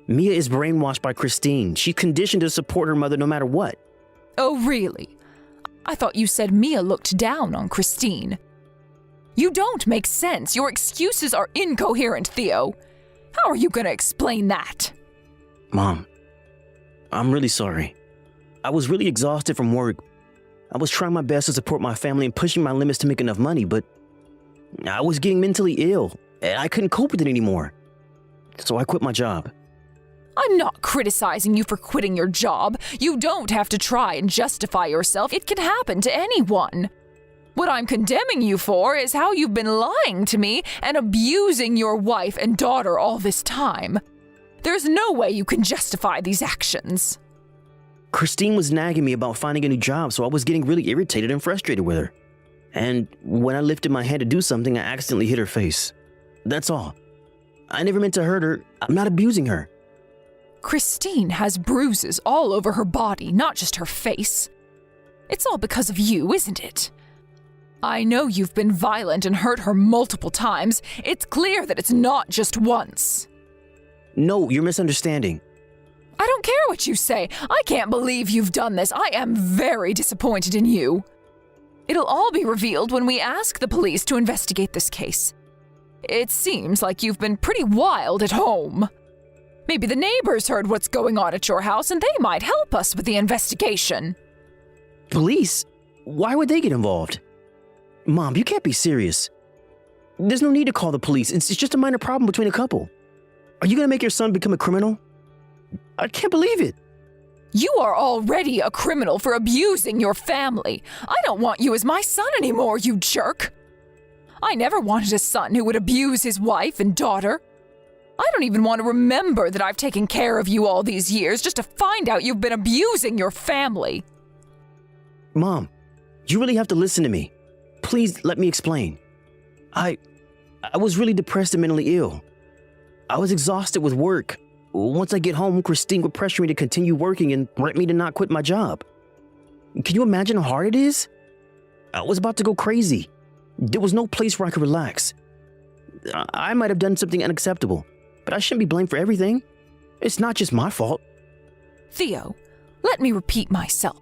[SPEAKER 2] Mia is brainwashed by Christine. She's conditioned to support her mother no matter what.
[SPEAKER 1] Oh, really? I thought you said Mia looked down on Christine. You don't make sense. Your excuses are incoherent, Theo. How are you going to explain that?
[SPEAKER 2] Mom, I'm really sorry. I was really exhausted from work. I was trying my best to support my family and pushing my limits to make enough money, but I was getting mentally ill, and I couldn't cope with it anymore. So I quit my job.
[SPEAKER 1] I'm not criticizing you for quitting your job. You don't have to try and justify yourself. It can happen to anyone. What I'm condemning you for is how you've been lying to me and abusing your wife and daughter all this time. There's no way you can justify these actions.
[SPEAKER 2] Christine was nagging me about finding a new job, so I was getting really irritated and frustrated with her. And when I lifted my hand to do something, I accidentally hit her face. That's all. I never meant to hurt her. I'm not abusing her.
[SPEAKER 1] Christine has bruises all over her body, not just her face. It's all because of you, isn't it? I know you've been violent and hurt her multiple times. It's clear that it's not just once.
[SPEAKER 2] No, you're misunderstanding.
[SPEAKER 1] I don't care what you say. I can't believe you've done this. I am very disappointed in you. It'll all be revealed when we ask the police to investigate this case. It seems like you've been pretty wild at home. Maybe the neighbors heard what's going on at your house and they might help us with the investigation.
[SPEAKER 2] Police? Why would they get involved? Mom, you can't be serious. There's no need to call the police. It's just a minor problem between a couple. Are you going to make your son become a criminal? I can't believe it.
[SPEAKER 1] You are already a criminal for abusing your family. I don't want you as my son anymore, you jerk. I never wanted a son who would abuse his wife and daughter. I don't even want to remember that I've taken care of you all these years just to find out you've been abusing your family.
[SPEAKER 2] Mom, you really have to listen to me. Please let me explain. I was really depressed and mentally ill. I was exhausted with work. Once I get home, Christine would pressure me to continue working and threaten me to not quit my job. Can you imagine how hard it is? I was about to go crazy. There was no place where I could relax. I might have done something unacceptable, but I shouldn't be blamed for everything. It's not just my fault.
[SPEAKER 1] Theo, let me repeat myself.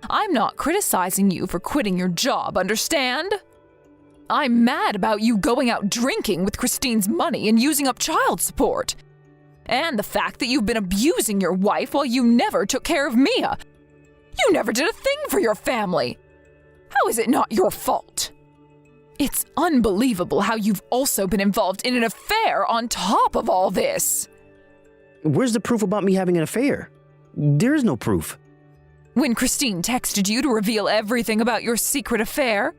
[SPEAKER 1] I'm not criticizing you for quitting your job, understand? I'm mad about you going out drinking with Christine's money and using up child support. And the fact that you've been abusing your wife while you never took care of Mia. You never did a thing for your family. How is it not your fault? It's unbelievable how you've also been involved in an affair on top of all this.
[SPEAKER 2] Where's the proof about me having an affair? There is no proof.
[SPEAKER 1] When Christine texted you to reveal everything about your secret affair,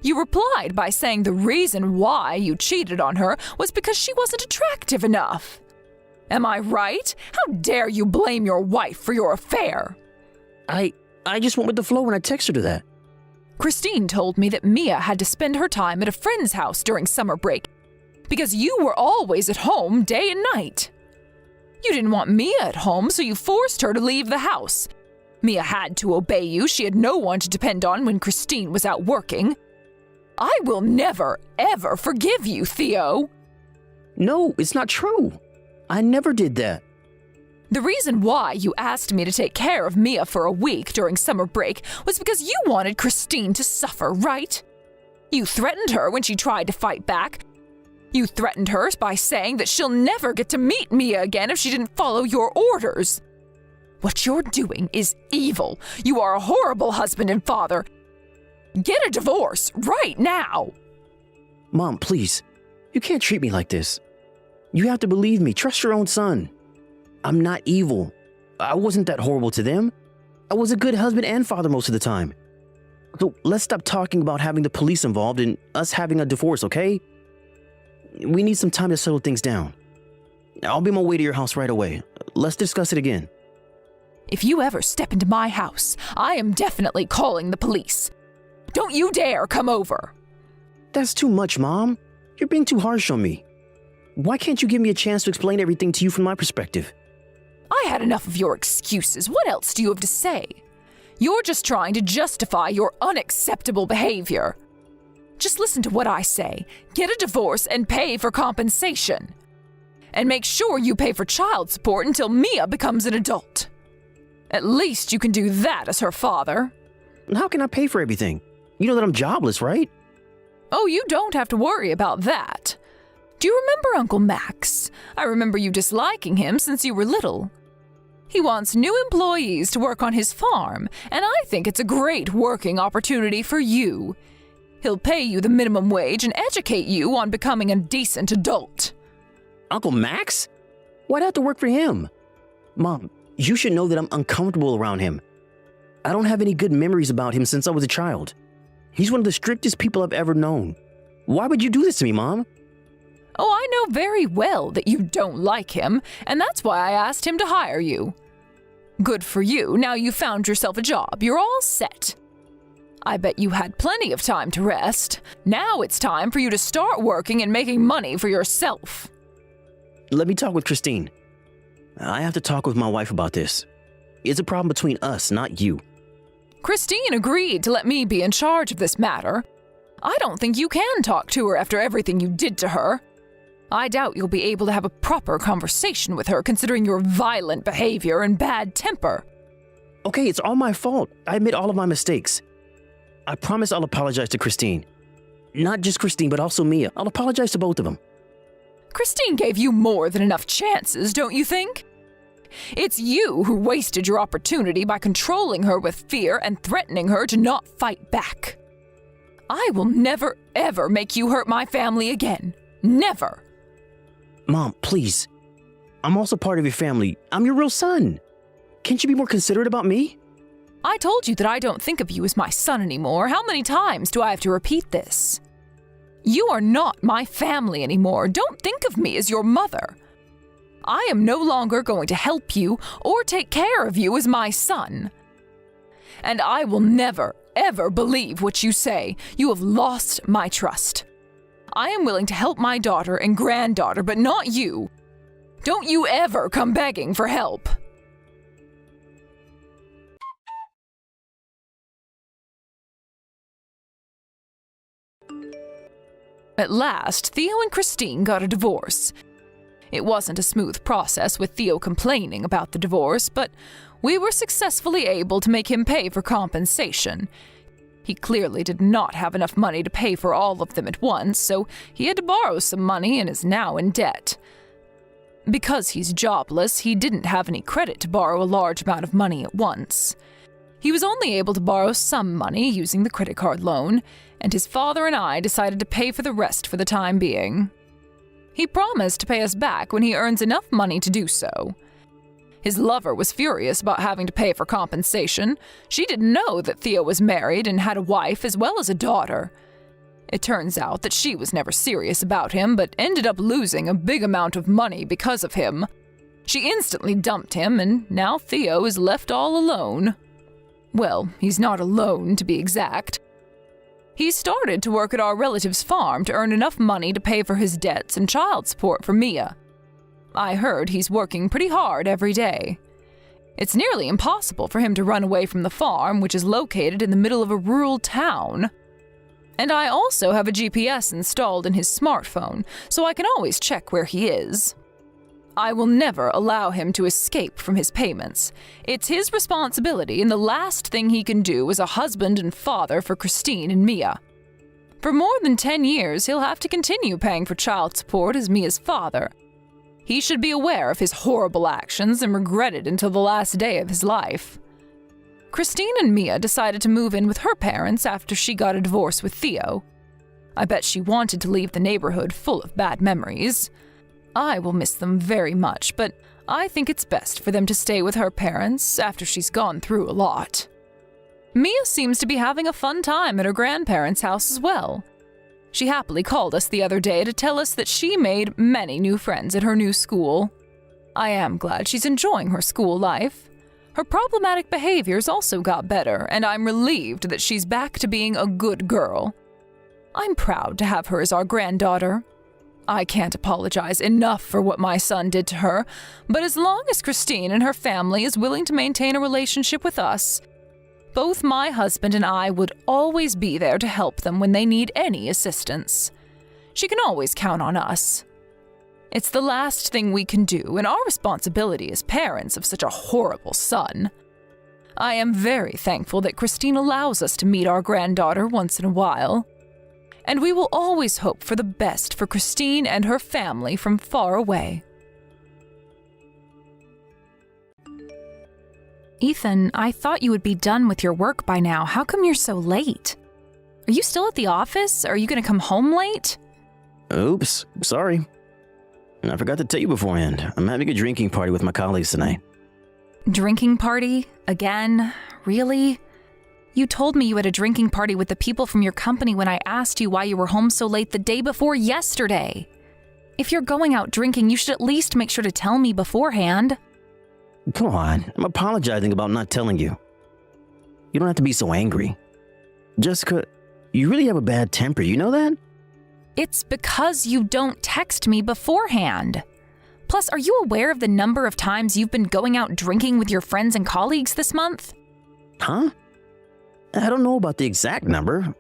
[SPEAKER 1] you replied by saying the reason why you cheated on her was because she wasn't attractive enough. Am I right? How dare you blame your wife for your affair?
[SPEAKER 2] I just went with the flow when I texted her that.
[SPEAKER 1] Christine told me that Mia had to spend her time at a friend's house during summer break because you were always at home day and night. You didn't want Mia at home, so you forced her to leave the house. Mia had to obey you. She had no one to depend on when Christine was out working. I will never, ever forgive you, Theo.
[SPEAKER 2] No, it's not true. I never did that.
[SPEAKER 1] The reason why you asked me to take care of Mia for a week during summer break was because you wanted Christine to suffer, right? You threatened her when she tried to fight back. You threatened her by saying that she'll never get to meet Mia again if she didn't follow your orders. What you're doing is evil. You are a horrible husband and father. Get a divorce right now.
[SPEAKER 2] Mom, please. You can't treat me like this. You have to believe me. Trust your own son. I'm not evil. I wasn't that horrible to them. I was a good husband and father most of the time. So let's stop talking about having the police involved and us having a divorce, okay? We need some time to settle things down. I'll be on my way to your house right away. Let's discuss it again.
[SPEAKER 1] If you ever step into my house, I am definitely calling the police. Don't you dare come over.
[SPEAKER 2] That's too much, Mom. You're being too harsh on me. Why can't you give me a chance to explain everything to you from my perspective?
[SPEAKER 1] I had enough of your excuses. What else do you have to say? You're just trying to justify your unacceptable behavior. Just listen to what I say. Get a divorce and pay for compensation. And make sure you pay for child support until Mia becomes an adult. At least you can do that as her father.
[SPEAKER 2] How can I pay for everything? You know that I'm jobless, right?
[SPEAKER 1] Oh, you don't have to worry about that. Do you remember Uncle Max? I remember you disliking him since you were little. He wants new employees to work on his farm, and I think it's a great working opportunity for you. He'll pay you the minimum wage and educate you on becoming a decent adult.
[SPEAKER 2] Uncle Max? Why'd I have to work for him? Mom, you should know that I'm uncomfortable around him. I don't have any good memories about him since I was a child. He's one of the strictest people I've ever known. Why would you do this to me, Mom?
[SPEAKER 1] Oh, I know very well that you don't like him, and that's why I asked him to hire you. Good for you, now you found yourself a job. You're all set. I bet you had plenty of time to rest. Now it's time for you to start working and making money for yourself.
[SPEAKER 2] Let me talk with Christine. I have to talk with my wife about this. It's a problem between us, not you.
[SPEAKER 1] Christine agreed to let me be in charge of this matter. I don't think you can talk to her after everything you did to her. I doubt you'll be able to have a proper conversation with her considering your violent behavior and bad temper.
[SPEAKER 2] Okay, it's all my fault. I admit all of my mistakes. I promise I'll apologize to Christine. Not just Christine, but also Mia. I'll apologize to both of them.
[SPEAKER 1] Christine gave you more than enough chances, don't you think? It's you who wasted your opportunity by controlling her with fear and threatening her to not fight back. I will never, ever make you hurt my family again. Never.
[SPEAKER 2] Mom, please. I'm also part of your family. I'm your real son. Can't you be more considerate about me?
[SPEAKER 1] I told you that I don't think of you as my son anymore. How many times do I have to repeat this? You are not my family anymore. Don't think of me as your mother. I am no longer going to help you or take care of you as my son. And I will never, ever believe what you say. You have lost my trust. I am willing to help my daughter and granddaughter, but not you. Don't you ever come begging for help. At last, Theo and Christine got a divorce. It wasn't a smooth process with Theo complaining about the divorce, but we were successfully able to make him pay for compensation. He clearly did not have enough money to pay for all of them at once, so he had to borrow some money and is now in debt. Because he's jobless, he didn't have any credit to borrow a large amount of money at once. He was only able to borrow some money using the credit card loan, and his father and I decided to pay for the rest for the time being. He promised to pay us back when he earns enough money to do so. His lover was furious about having to pay for compensation. She didn't know that Theo was married and had a wife as well as a daughter. It turns out that she was never serious about him, but ended up losing a big amount of money because of him. She instantly dumped him, and now Theo is left all alone. Well, he's not alone, to be exact. He started to work at our relative's farm to earn enough money to pay for his debts and child support for Mia. I heard he's working pretty hard every day. It's nearly impossible for him to run away from the farm, which is located in the middle of a rural town. And I also have a GPS installed in his smartphone, so I can always check where he is. I will never allow him to escape from his payments. It's his responsibility, and the last thing he can do is a husband and father for Christine and Mia. For more than 10 years, he'll have to continue paying for child support as Mia's father. He should be aware of his horrible actions and regret it until the last day of his life. Christine and Mia decided to move in with her parents after she got a divorce with Theo. I bet she wanted to leave the neighborhood full of bad memories. I will miss them very much, but I think it's best for them to stay with her parents after she's gone through a lot. Mia seems to be having a fun time at her grandparents' house as well. She happily called us the other day to tell us that she made many new friends at her new school. I am glad she's enjoying her school life. Her problematic behaviors also got better, and I'm relieved that she's back to being a good girl. I'm proud to have her as our granddaughter. I can't apologize enough for what my son did to her, but as long as Christine and her family is willing to maintain a relationship with us, both my husband and I would always be there to help them when they need any assistance. She can always count on us. It's the last thing we can do, and our responsibility as parents of such a horrible son. I am very thankful that Christine allows us to meet our granddaughter once in a while. And we will always hope for the best for Christine and her family from far away. Ethan, I thought you would be done with your work by now. How come you're so late? Are you still at the office? Are you going to come home late?
[SPEAKER 2] Oops, sorry. I forgot to tell you beforehand. I'm having a drinking party with my colleagues tonight.
[SPEAKER 1] Drinking party? Again? Really? You told me you had a drinking party with the people from your company when I asked you why you were home so late the day before yesterday. If you're going out drinking, you should at least make sure to tell me beforehand.
[SPEAKER 2] Come on, I'm apologizing about not telling you. You don't have to be so angry. Jessica, you really have a bad temper, you know that?
[SPEAKER 1] It's because you don't text me beforehand. Plus, are you aware of the number of times you've been going out drinking with your friends and colleagues this month?
[SPEAKER 2] Huh? I don't know about the exact number.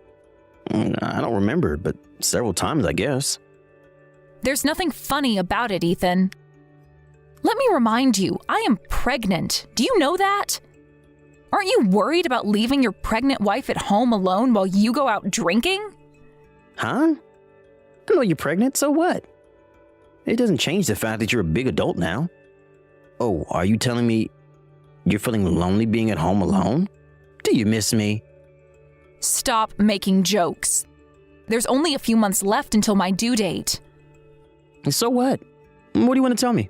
[SPEAKER 2] I don't remember, but several times, I guess.
[SPEAKER 1] There's nothing funny about it, Ethan. Let me remind you, I am pregnant. Do you know that? Aren't you worried about leaving your pregnant wife at home alone while you go out drinking?
[SPEAKER 2] Huh? I know you're pregnant, so what? It doesn't change the fact that you're a big adult now. Oh, are you telling me you're feeling lonely being at home alone? Do you miss me?
[SPEAKER 1] Stop making jokes. There's only a few months left until my due date.
[SPEAKER 2] So what? What do you want to tell me?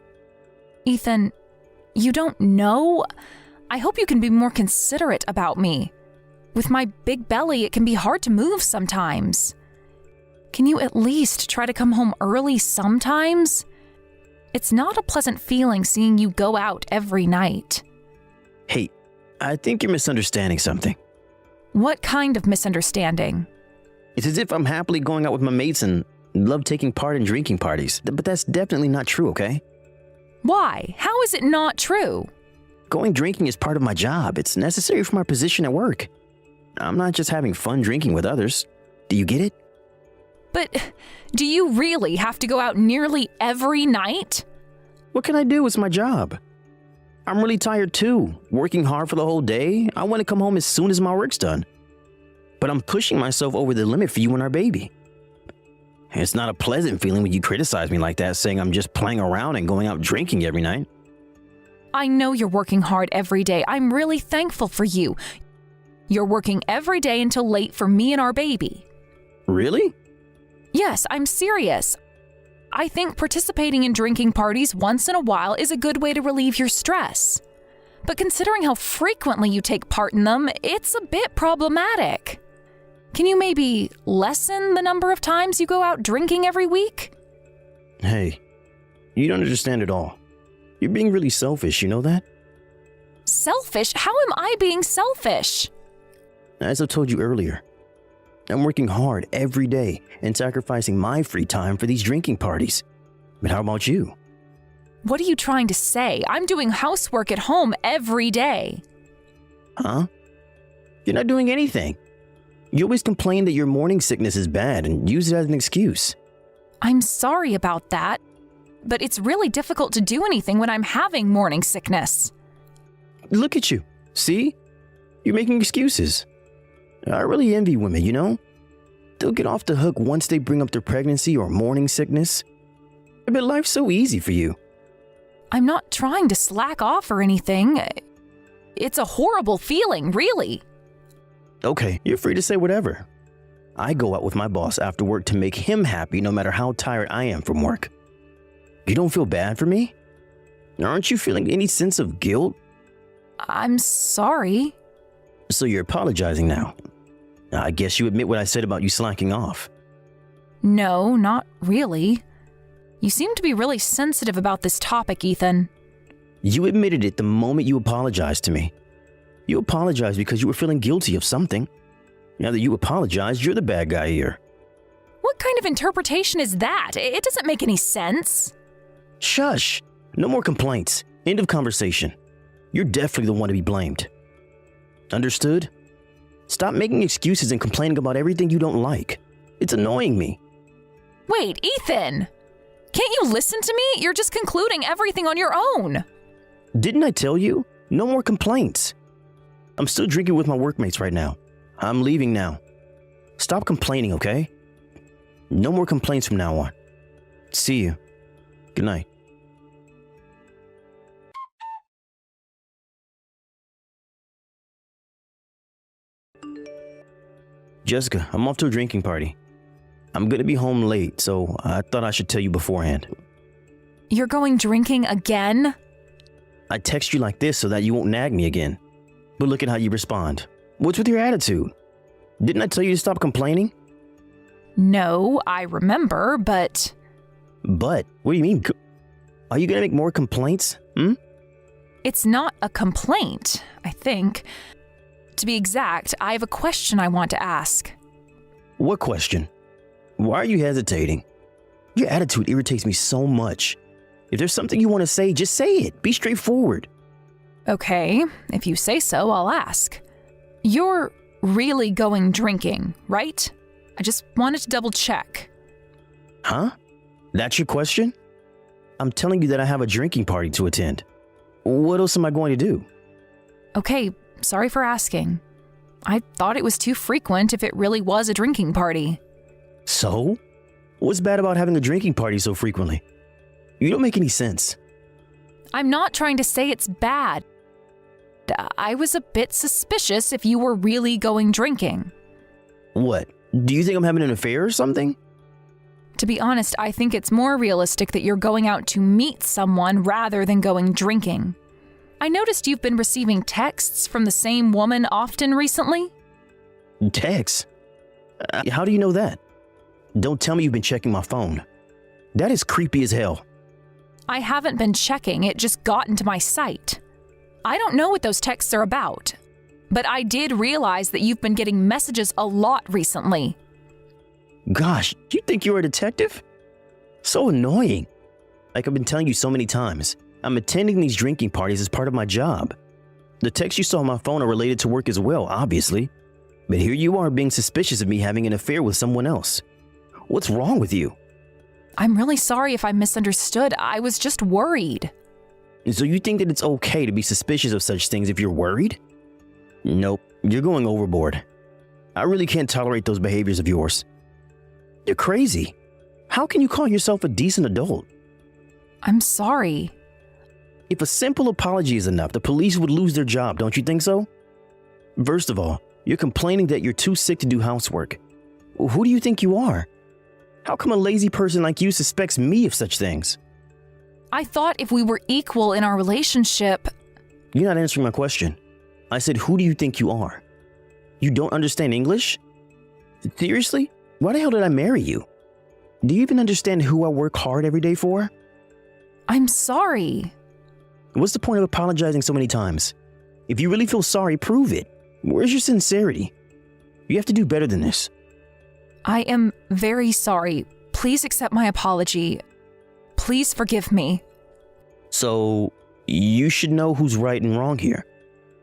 [SPEAKER 1] Ethan, you don't know? I hope you can be more considerate about me. With my big belly, it can be hard to move sometimes. Can you at least try to come home early sometimes? It's not a pleasant feeling seeing you go out every night.
[SPEAKER 2] Hey, I think you're misunderstanding something.
[SPEAKER 1] What kind of misunderstanding?
[SPEAKER 2] It's as if I'm happily going out with my mates and love taking part in drinking parties, but that's definitely not true, okay?
[SPEAKER 1] Why? How is it not true?
[SPEAKER 2] Going drinking is part of my job. It's necessary for my position at work. I'm not just having fun drinking with others. Do you get it?
[SPEAKER 1] But do you really have to go out nearly every night?
[SPEAKER 2] What can I do? It's my job. I'm really tired too. Working hard for the whole day. I want to come home as soon as my work's done. But I'm pushing myself over the limit for you and our baby. It's not a pleasant feeling when you criticize me like that, saying I'm just playing around and going out drinking every night.
[SPEAKER 1] I know you're working hard every day. I'm really thankful for you. You're working every day until late for me and our baby.
[SPEAKER 2] Really?
[SPEAKER 1] Yes, I'm serious. I think participating in drinking parties once in a while is a good way to relieve your stress. But considering how frequently you take part in them, it's a bit problematic. Can you maybe lessen the number of times you go out drinking every week?
[SPEAKER 2] Hey, you don't understand at all. You're being really selfish, you know that?
[SPEAKER 1] Selfish? How am I being selfish?
[SPEAKER 2] As I told you earlier, I'm working hard every day and sacrificing my free time for these drinking parties. But how about you?
[SPEAKER 1] What are you trying to say? I'm doing housework at home every day.
[SPEAKER 2] Huh? You're not doing anything. You always complain that your morning sickness is bad and use it as an excuse.
[SPEAKER 1] I'm sorry about that, but it's really difficult to do anything when I'm having morning sickness.
[SPEAKER 2] Look at you. See? You're making excuses. I really envy women, you know? they'll get off the hook once they bring up their pregnancy or morning sickness. But life's so easy for you.
[SPEAKER 1] I'm not trying to slack off or anything. It's a horrible feeling, really.
[SPEAKER 2] Okay, you're free to say whatever. I go out with my boss after work to make him happy no matter how tired I am from work. You don't feel bad for me? Aren't you feeling any sense of guilt?
[SPEAKER 1] I'm sorry.
[SPEAKER 2] So you're apologizing now. I guess you admit what I said about you slacking off.
[SPEAKER 1] No, not really. You seem to be really sensitive about this topic, Ethan.
[SPEAKER 2] You admitted it the moment you apologized to me. You apologized because you were feeling guilty of something. Now that you apologized, you're the bad guy here.
[SPEAKER 1] What kind of interpretation is that? It doesn't make any sense.
[SPEAKER 2] Shush! No more complaints. End of conversation. You're definitely the one to be blamed. Understood? Stop making excuses and complaining about everything you don't like. It's annoying me.
[SPEAKER 1] Wait, Ethan! Can't you listen to me? You're just concluding everything on your own.
[SPEAKER 2] Didn't I tell you? No more complaints. I'm still drinking with my workmates right now. I'm leaving now. Stop complaining, okay? No more complaints from now on. See you. Good night. Jessica, I'm off to a drinking party. I'm gonna be home late, so I thought I should tell you beforehand.
[SPEAKER 1] You're going drinking again?
[SPEAKER 2] I text you like this so that you won't nag me again. But look at how you respond. What's with your attitude? Didn't I tell you to stop complaining?
[SPEAKER 1] No, I remember, but...
[SPEAKER 2] But? What do you mean? Are you gonna make more complaints?
[SPEAKER 1] It's not a complaint, I think. To be exact, I have a question I want to ask.
[SPEAKER 2] What question? Why are you hesitating? Your attitude irritates me so much. If there's something you want to say, just say it. Be straightforward.
[SPEAKER 1] Okay, if you say so, I'll ask. You're really going drinking, right? I just wanted to double check.
[SPEAKER 2] Huh? That's your question? I'm telling you that I have a drinking party to attend. What else am I going to do?
[SPEAKER 1] Okay, sorry for asking. I thought it was too frequent if it really was a drinking party.
[SPEAKER 2] So? What's bad about having a drinking party so frequently? You don't make any sense.
[SPEAKER 1] I'm not trying to say it's bad. I was a bit suspicious if you were really going drinking.
[SPEAKER 2] What? Do you think I'm having an affair or something?
[SPEAKER 1] To be honest, I think it's more realistic that you're going out to meet someone rather than going drinking. I noticed you've been receiving texts from the same woman often recently.
[SPEAKER 2] Texts? How do you know that? Don't tell me you've been checking my phone. That is creepy as hell.
[SPEAKER 1] I haven't been checking, it just got into my sight. I don't know what those texts are about, but I did realize that you've been getting messages a lot recently.
[SPEAKER 2] Gosh, you think you're a detective? So annoying. Like I've been telling you so many times, I'm attending these drinking parties as part of my job. The texts you saw on my phone are related to work as well, obviously. But here you are being suspicious of me having an affair with someone else. What's wrong with you?
[SPEAKER 1] I'm really sorry if I misunderstood. I was just worried.
[SPEAKER 2] So you think that it's okay to be suspicious of such things if you're worried? Nope, you're going overboard. I really can't tolerate those behaviors of yours. You're crazy. How can you call yourself a decent adult?
[SPEAKER 1] I'm sorry.
[SPEAKER 2] If a simple apology is enough, the police would lose their job, don't you think so? First of all, you're complaining that you're too sick to do housework. Who do you think you are? How come a lazy person like you suspects me of such things?
[SPEAKER 1] I thought if we were equal in our relationship...
[SPEAKER 2] You're not answering my question. I said, who do you think you are? You don't understand English? Seriously? Why the hell did I marry you? Do you even understand who I work hard every day for?
[SPEAKER 1] I'm sorry.
[SPEAKER 2] What's the point of apologizing so many times? If you really feel sorry, prove it. Where's your sincerity? You have to do better than this.
[SPEAKER 1] I am very sorry. Please accept my apology. Please forgive me.
[SPEAKER 2] So, you should know who's right and wrong here.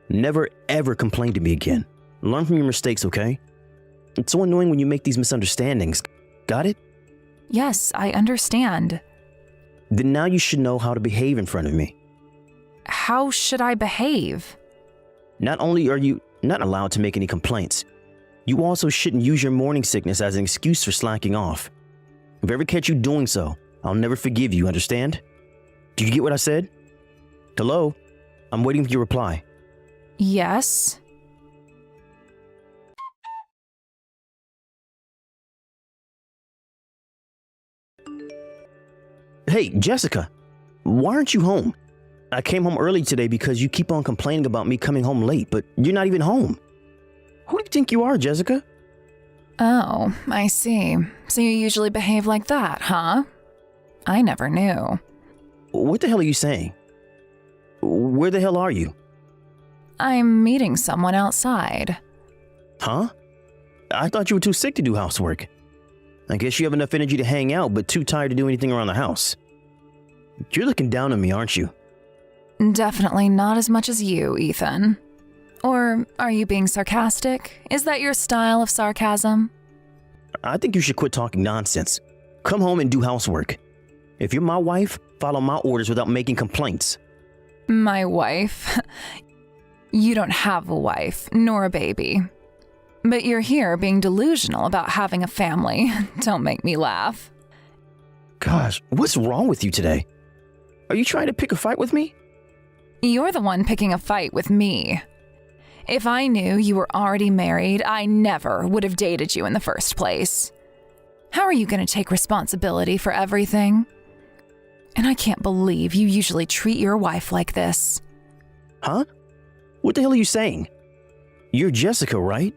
[SPEAKER 2] Never ever complain to me again. Learn from your mistakes, okay? It's so annoying when you make these misunderstandings. Got it?
[SPEAKER 1] Yes, I understand.
[SPEAKER 2] Then now you should know how to behave in front of me.
[SPEAKER 1] How should I behave?
[SPEAKER 2] Not only are you not allowed to make any complaints, You also shouldn't use your morning sickness as an excuse for slacking off. If I ever catch you doing so, I'll never forgive you, understand? Do you get what I said? Hello? I'm waiting for your reply.
[SPEAKER 1] Yes?
[SPEAKER 2] Hey, Jessica, why aren't you home? I came home early today because you keep on complaining about me coming home late, but you're not even home. Who do you think you are, Jessica?
[SPEAKER 1] Oh, I see. So you usually behave like that, huh? I never knew.
[SPEAKER 2] What the hell are you saying? Where the hell are you?
[SPEAKER 1] I'm meeting someone outside.
[SPEAKER 2] Huh? I thought you were too sick to do housework. I guess you have enough energy to hang out, but too tired to do anything around the house. You're looking down on me, aren't you?
[SPEAKER 1] Definitely not as much as you, Ethan. Or are you being sarcastic? Is that your style of sarcasm?
[SPEAKER 2] I think you should quit talking nonsense. Come home and do housework. If you're my wife, follow my orders without making complaints.
[SPEAKER 1] My wife? You don't have a wife, nor a baby. But you're here being delusional about having a family. Don't make me laugh.
[SPEAKER 2] Gosh, what's wrong with you today? Are you trying to pick a fight with me?
[SPEAKER 1] You're the one picking a fight with me. If I knew you were already married, I never would have dated you in the first place. How are you going to take responsibility for everything? And I can't believe you usually treat your wife like this.
[SPEAKER 2] Huh? What the hell are you saying? You're Jessica, right?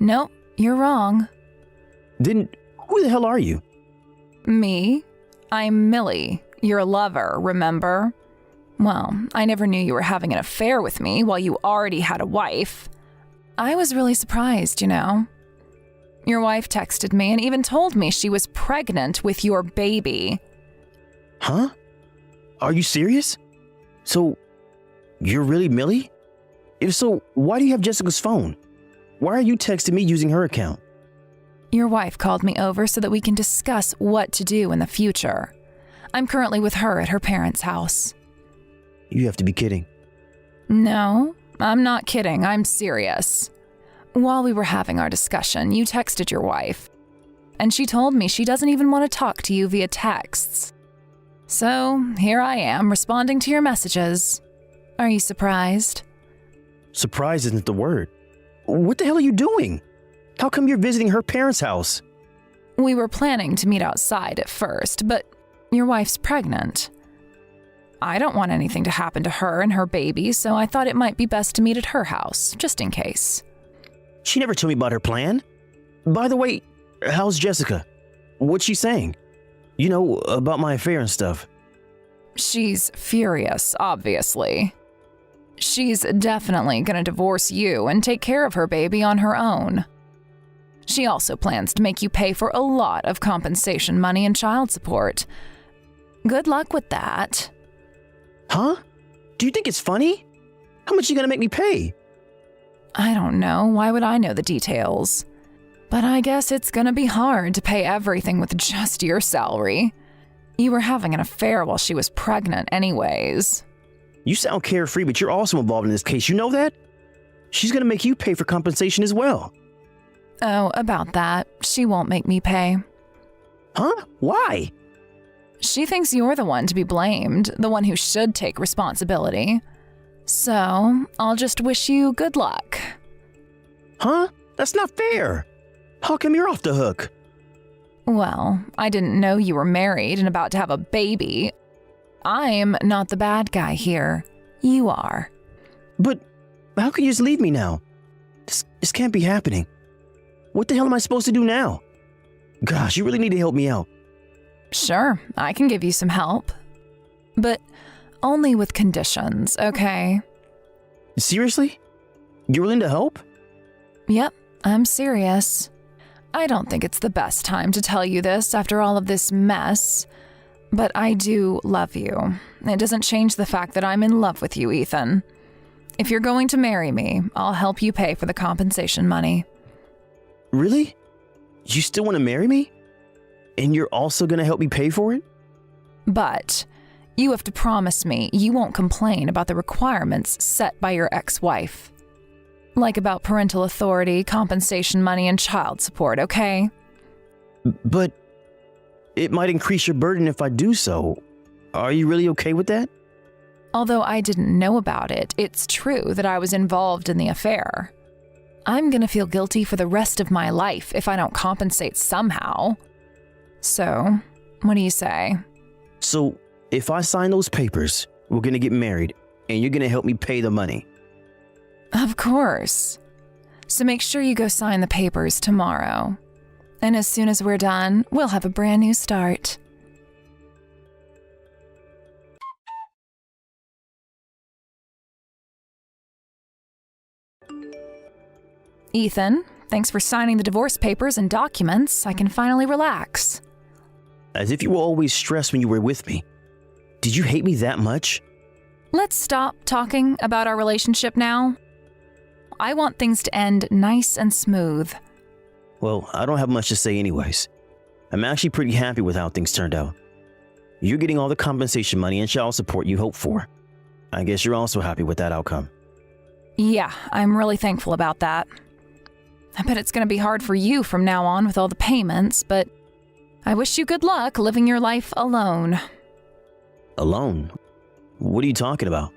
[SPEAKER 1] Nope, you're wrong.
[SPEAKER 2] Then who the hell are you?
[SPEAKER 1] Me? I'm Millie, your lover, remember? Well, I never knew you were having an affair with me while you already had a wife. I was really surprised, you know. Your wife texted me and even told me she was pregnant with your baby.
[SPEAKER 2] Huh? Are you serious? So, you're really Millie? If so, why do you have Jessica's phone? Why are you texting me using her account?
[SPEAKER 1] Your wife called me over so that we can discuss what to do in the future. I'm currently with her at her parents' house.
[SPEAKER 2] You have to be kidding.
[SPEAKER 1] No, I'm not kidding. I'm serious. While we were having our discussion, you texted your wife. And she told me she doesn't even want to talk to you via texts. So, here I am responding to your messages. Are you surprised?
[SPEAKER 2] Surprise isn't the word. What the hell are you doing? How come you're visiting her parents' house?
[SPEAKER 1] We were planning to meet outside at first, but your wife's pregnant. I don't want anything to happen to her and her baby, so I thought it might be best to meet at her house, just in case.
[SPEAKER 2] She never told me about her plan. By the way, how's Jessica? What's she saying? You know, about my affair and stuff.
[SPEAKER 1] She's furious, obviously. She's definitely gonna divorce you and take care of her baby on her own. She also plans to make you pay for a lot of compensation money and child support. Good luck with that.
[SPEAKER 2] Huh? Do you think it's funny? How much are you gonna make me pay?
[SPEAKER 1] I don't know. Why would I know the details? But I guess it's gonna be hard to pay everything with just your salary. You were having an affair while she was pregnant anyways.
[SPEAKER 2] You sound carefree, but you're also involved in this case. You know that? She's gonna make you pay for compensation as well.
[SPEAKER 1] Oh, about that. She won't make me pay.
[SPEAKER 2] Huh? Why?
[SPEAKER 1] She thinks you're the one to be blamed, the one who should take responsibility. So, I'll just wish you good luck.
[SPEAKER 2] Huh? That's not fair. How come you're off the hook?
[SPEAKER 1] Well, I didn't know you were married and about to have a baby. I'm not the bad guy here. You are.
[SPEAKER 2] But how can you just leave me now? This can't be happening. What the hell am I supposed to do now? Gosh, you really need to help me out.
[SPEAKER 1] Sure, I can give you some help. But only with conditions, okay?
[SPEAKER 2] Seriously? You're willing to help?
[SPEAKER 1] Yep, I'm serious. I don't think it's the best time to tell you this after all of this mess, but I do love you. It doesn't change the fact that I'm in love with you, Ethan. If you're going to marry me, I'll help you pay for the compensation money.
[SPEAKER 2] Really? You still want to marry me? And you're also going to help me pay for it?
[SPEAKER 1] But you have to promise me you won't complain about the requirements set by your ex-wife. Like about parental authority, compensation money, and child support, okay?
[SPEAKER 2] But it might increase your burden if I do so. Are you really okay with that?
[SPEAKER 1] Although I didn't know about it, it's true that I was involved in the affair. I'm gonna feel guilty for the rest of my life if I don't compensate somehow. So, what do you say?
[SPEAKER 2] So, if I sign those papers, we're gonna get married, and you're gonna help me pay the money.
[SPEAKER 1] Of course. So make sure you go sign the papers tomorrow. And as soon as we're done, we'll have a brand new start. Ethan, thanks for signing the divorce papers and documents. I can finally relax.
[SPEAKER 2] As if you were always stressed when you were with me. Did you hate me that much?
[SPEAKER 1] Let's stop talking about our relationship now. I want things to end nice and smooth.
[SPEAKER 2] Well, I don't have much to say anyways. I'm actually pretty happy with how things turned out. You're getting all the compensation money and child support you hoped for. I guess you're also happy with that outcome.
[SPEAKER 1] Yeah, I'm really thankful about that. I bet it's going to be hard for you from now on with all the payments, but I wish you good luck living your life alone.
[SPEAKER 2] Alone? What are you talking about?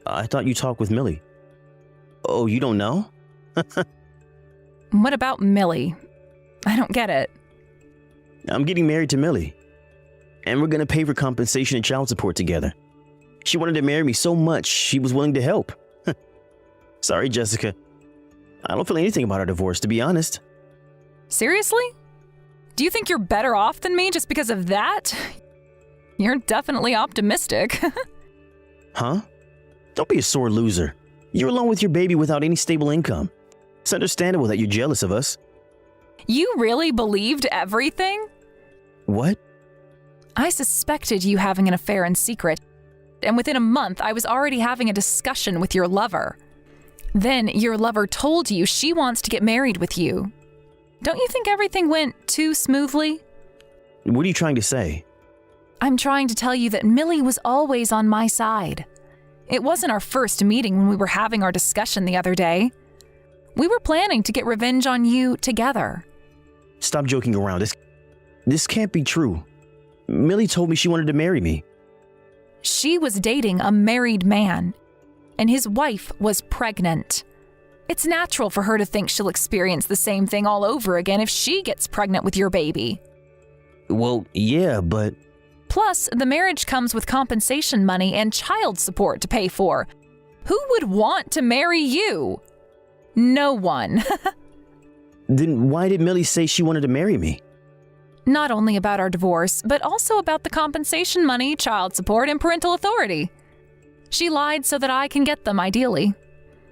[SPEAKER 2] I thought you talked with Millie. Oh, you don't know?
[SPEAKER 1] What about Millie? I don't get it.
[SPEAKER 2] I'm getting married to Millie. And we're gonna pay for compensation and child support together. She wanted to marry me so much, she was willing to help. Sorry, Jessica. I don't feel anything about our divorce, to be honest.
[SPEAKER 1] Seriously? Do you think you're better off than me just because of that? You're definitely optimistic.
[SPEAKER 2] Huh? Don't be a sore loser. You're alone with your baby without any stable income. It's understandable that you're jealous of us.
[SPEAKER 1] You really believed everything?
[SPEAKER 2] What?
[SPEAKER 1] I suspected you having an affair in secret, and within a month I was already having a discussion with your lover. Then your lover told you she wants to get married with you. Don't you think everything went too smoothly?
[SPEAKER 2] What are you trying to say?
[SPEAKER 1] I'm trying to tell you that Millie was always on my side. It wasn't our first meeting when we were having our discussion the other day. We were planning to get revenge on you together.
[SPEAKER 2] Stop joking around. This can't be true. Millie told me she wanted to marry me.
[SPEAKER 1] She was dating a married man, and his wife was pregnant. It's natural for her to think she'll experience the same thing all over again if she gets pregnant with your baby.
[SPEAKER 2] Well, yeah, but...
[SPEAKER 1] Plus, the marriage comes with compensation money and child support to pay for. Who would want to marry you? No one.
[SPEAKER 2] Then why did Millie say she wanted to marry me?
[SPEAKER 1] Not only about our divorce, but also about the compensation money, child support, and parental authority. She lied so that I can get them, ideally.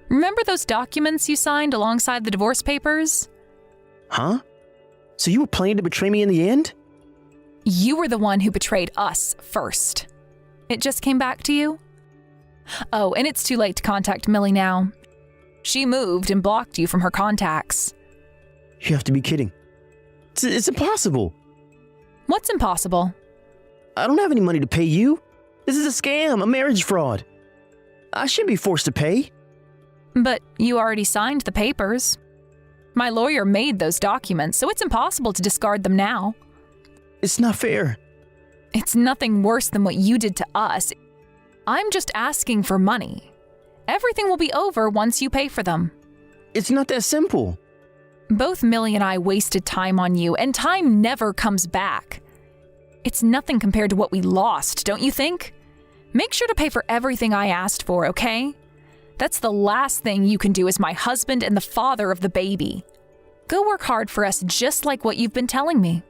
[SPEAKER 1] Remember those documents you signed alongside the divorce papers?
[SPEAKER 2] Huh? So you were planning to betray me in the end?
[SPEAKER 1] You were the one who betrayed us first. It just came back to you? Oh, and it's too late to contact Millie now. She moved and blocked you from her contacts.
[SPEAKER 2] You have to be kidding. It's impossible.
[SPEAKER 1] What's impossible?
[SPEAKER 2] I don't have any money to pay you. This is a scam, a marriage fraud. I shouldn't be forced to pay.
[SPEAKER 1] But you already signed the papers. My lawyer made those documents, so it's impossible to discard them now.
[SPEAKER 2] It's not fair.
[SPEAKER 1] It's nothing worse than what you did to us. I'm just asking for money. Everything will be over once you pay for them.
[SPEAKER 2] It's not that simple.
[SPEAKER 1] Both Millie and I wasted time on you, and time never comes back. It's nothing compared to what we lost, don't you think? Make sure to pay for everything I asked for, okay? That's the last thing you can do as my husband and the father of the baby. Go work hard for us just like what you've been telling me.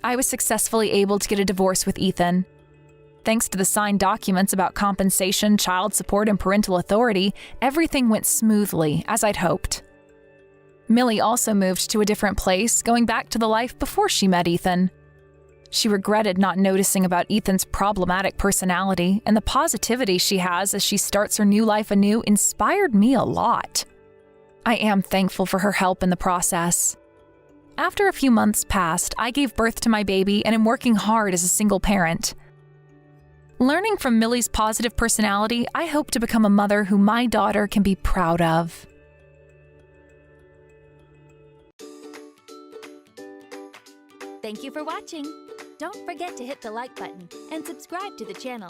[SPEAKER 1] I was successfully able to get a divorce with Ethan. Thanks to the signed documents about compensation, child support, and parental authority, everything went smoothly, as I'd hoped. Millie also moved to a different place, going back to the life before she met Ethan. She regretted not noticing about Ethan's problematic personality, and the positivity she has as she starts her new life anew inspired me a lot. I am thankful for her help in the process. After a few months passed, I gave birth to my baby and am working hard as a single parent. Learning from Millie's positive personality, I hope to become a mother who my daughter can be proud of.
[SPEAKER 3] Thank you for watching. Don't forget to hit the like button and subscribe to the channel.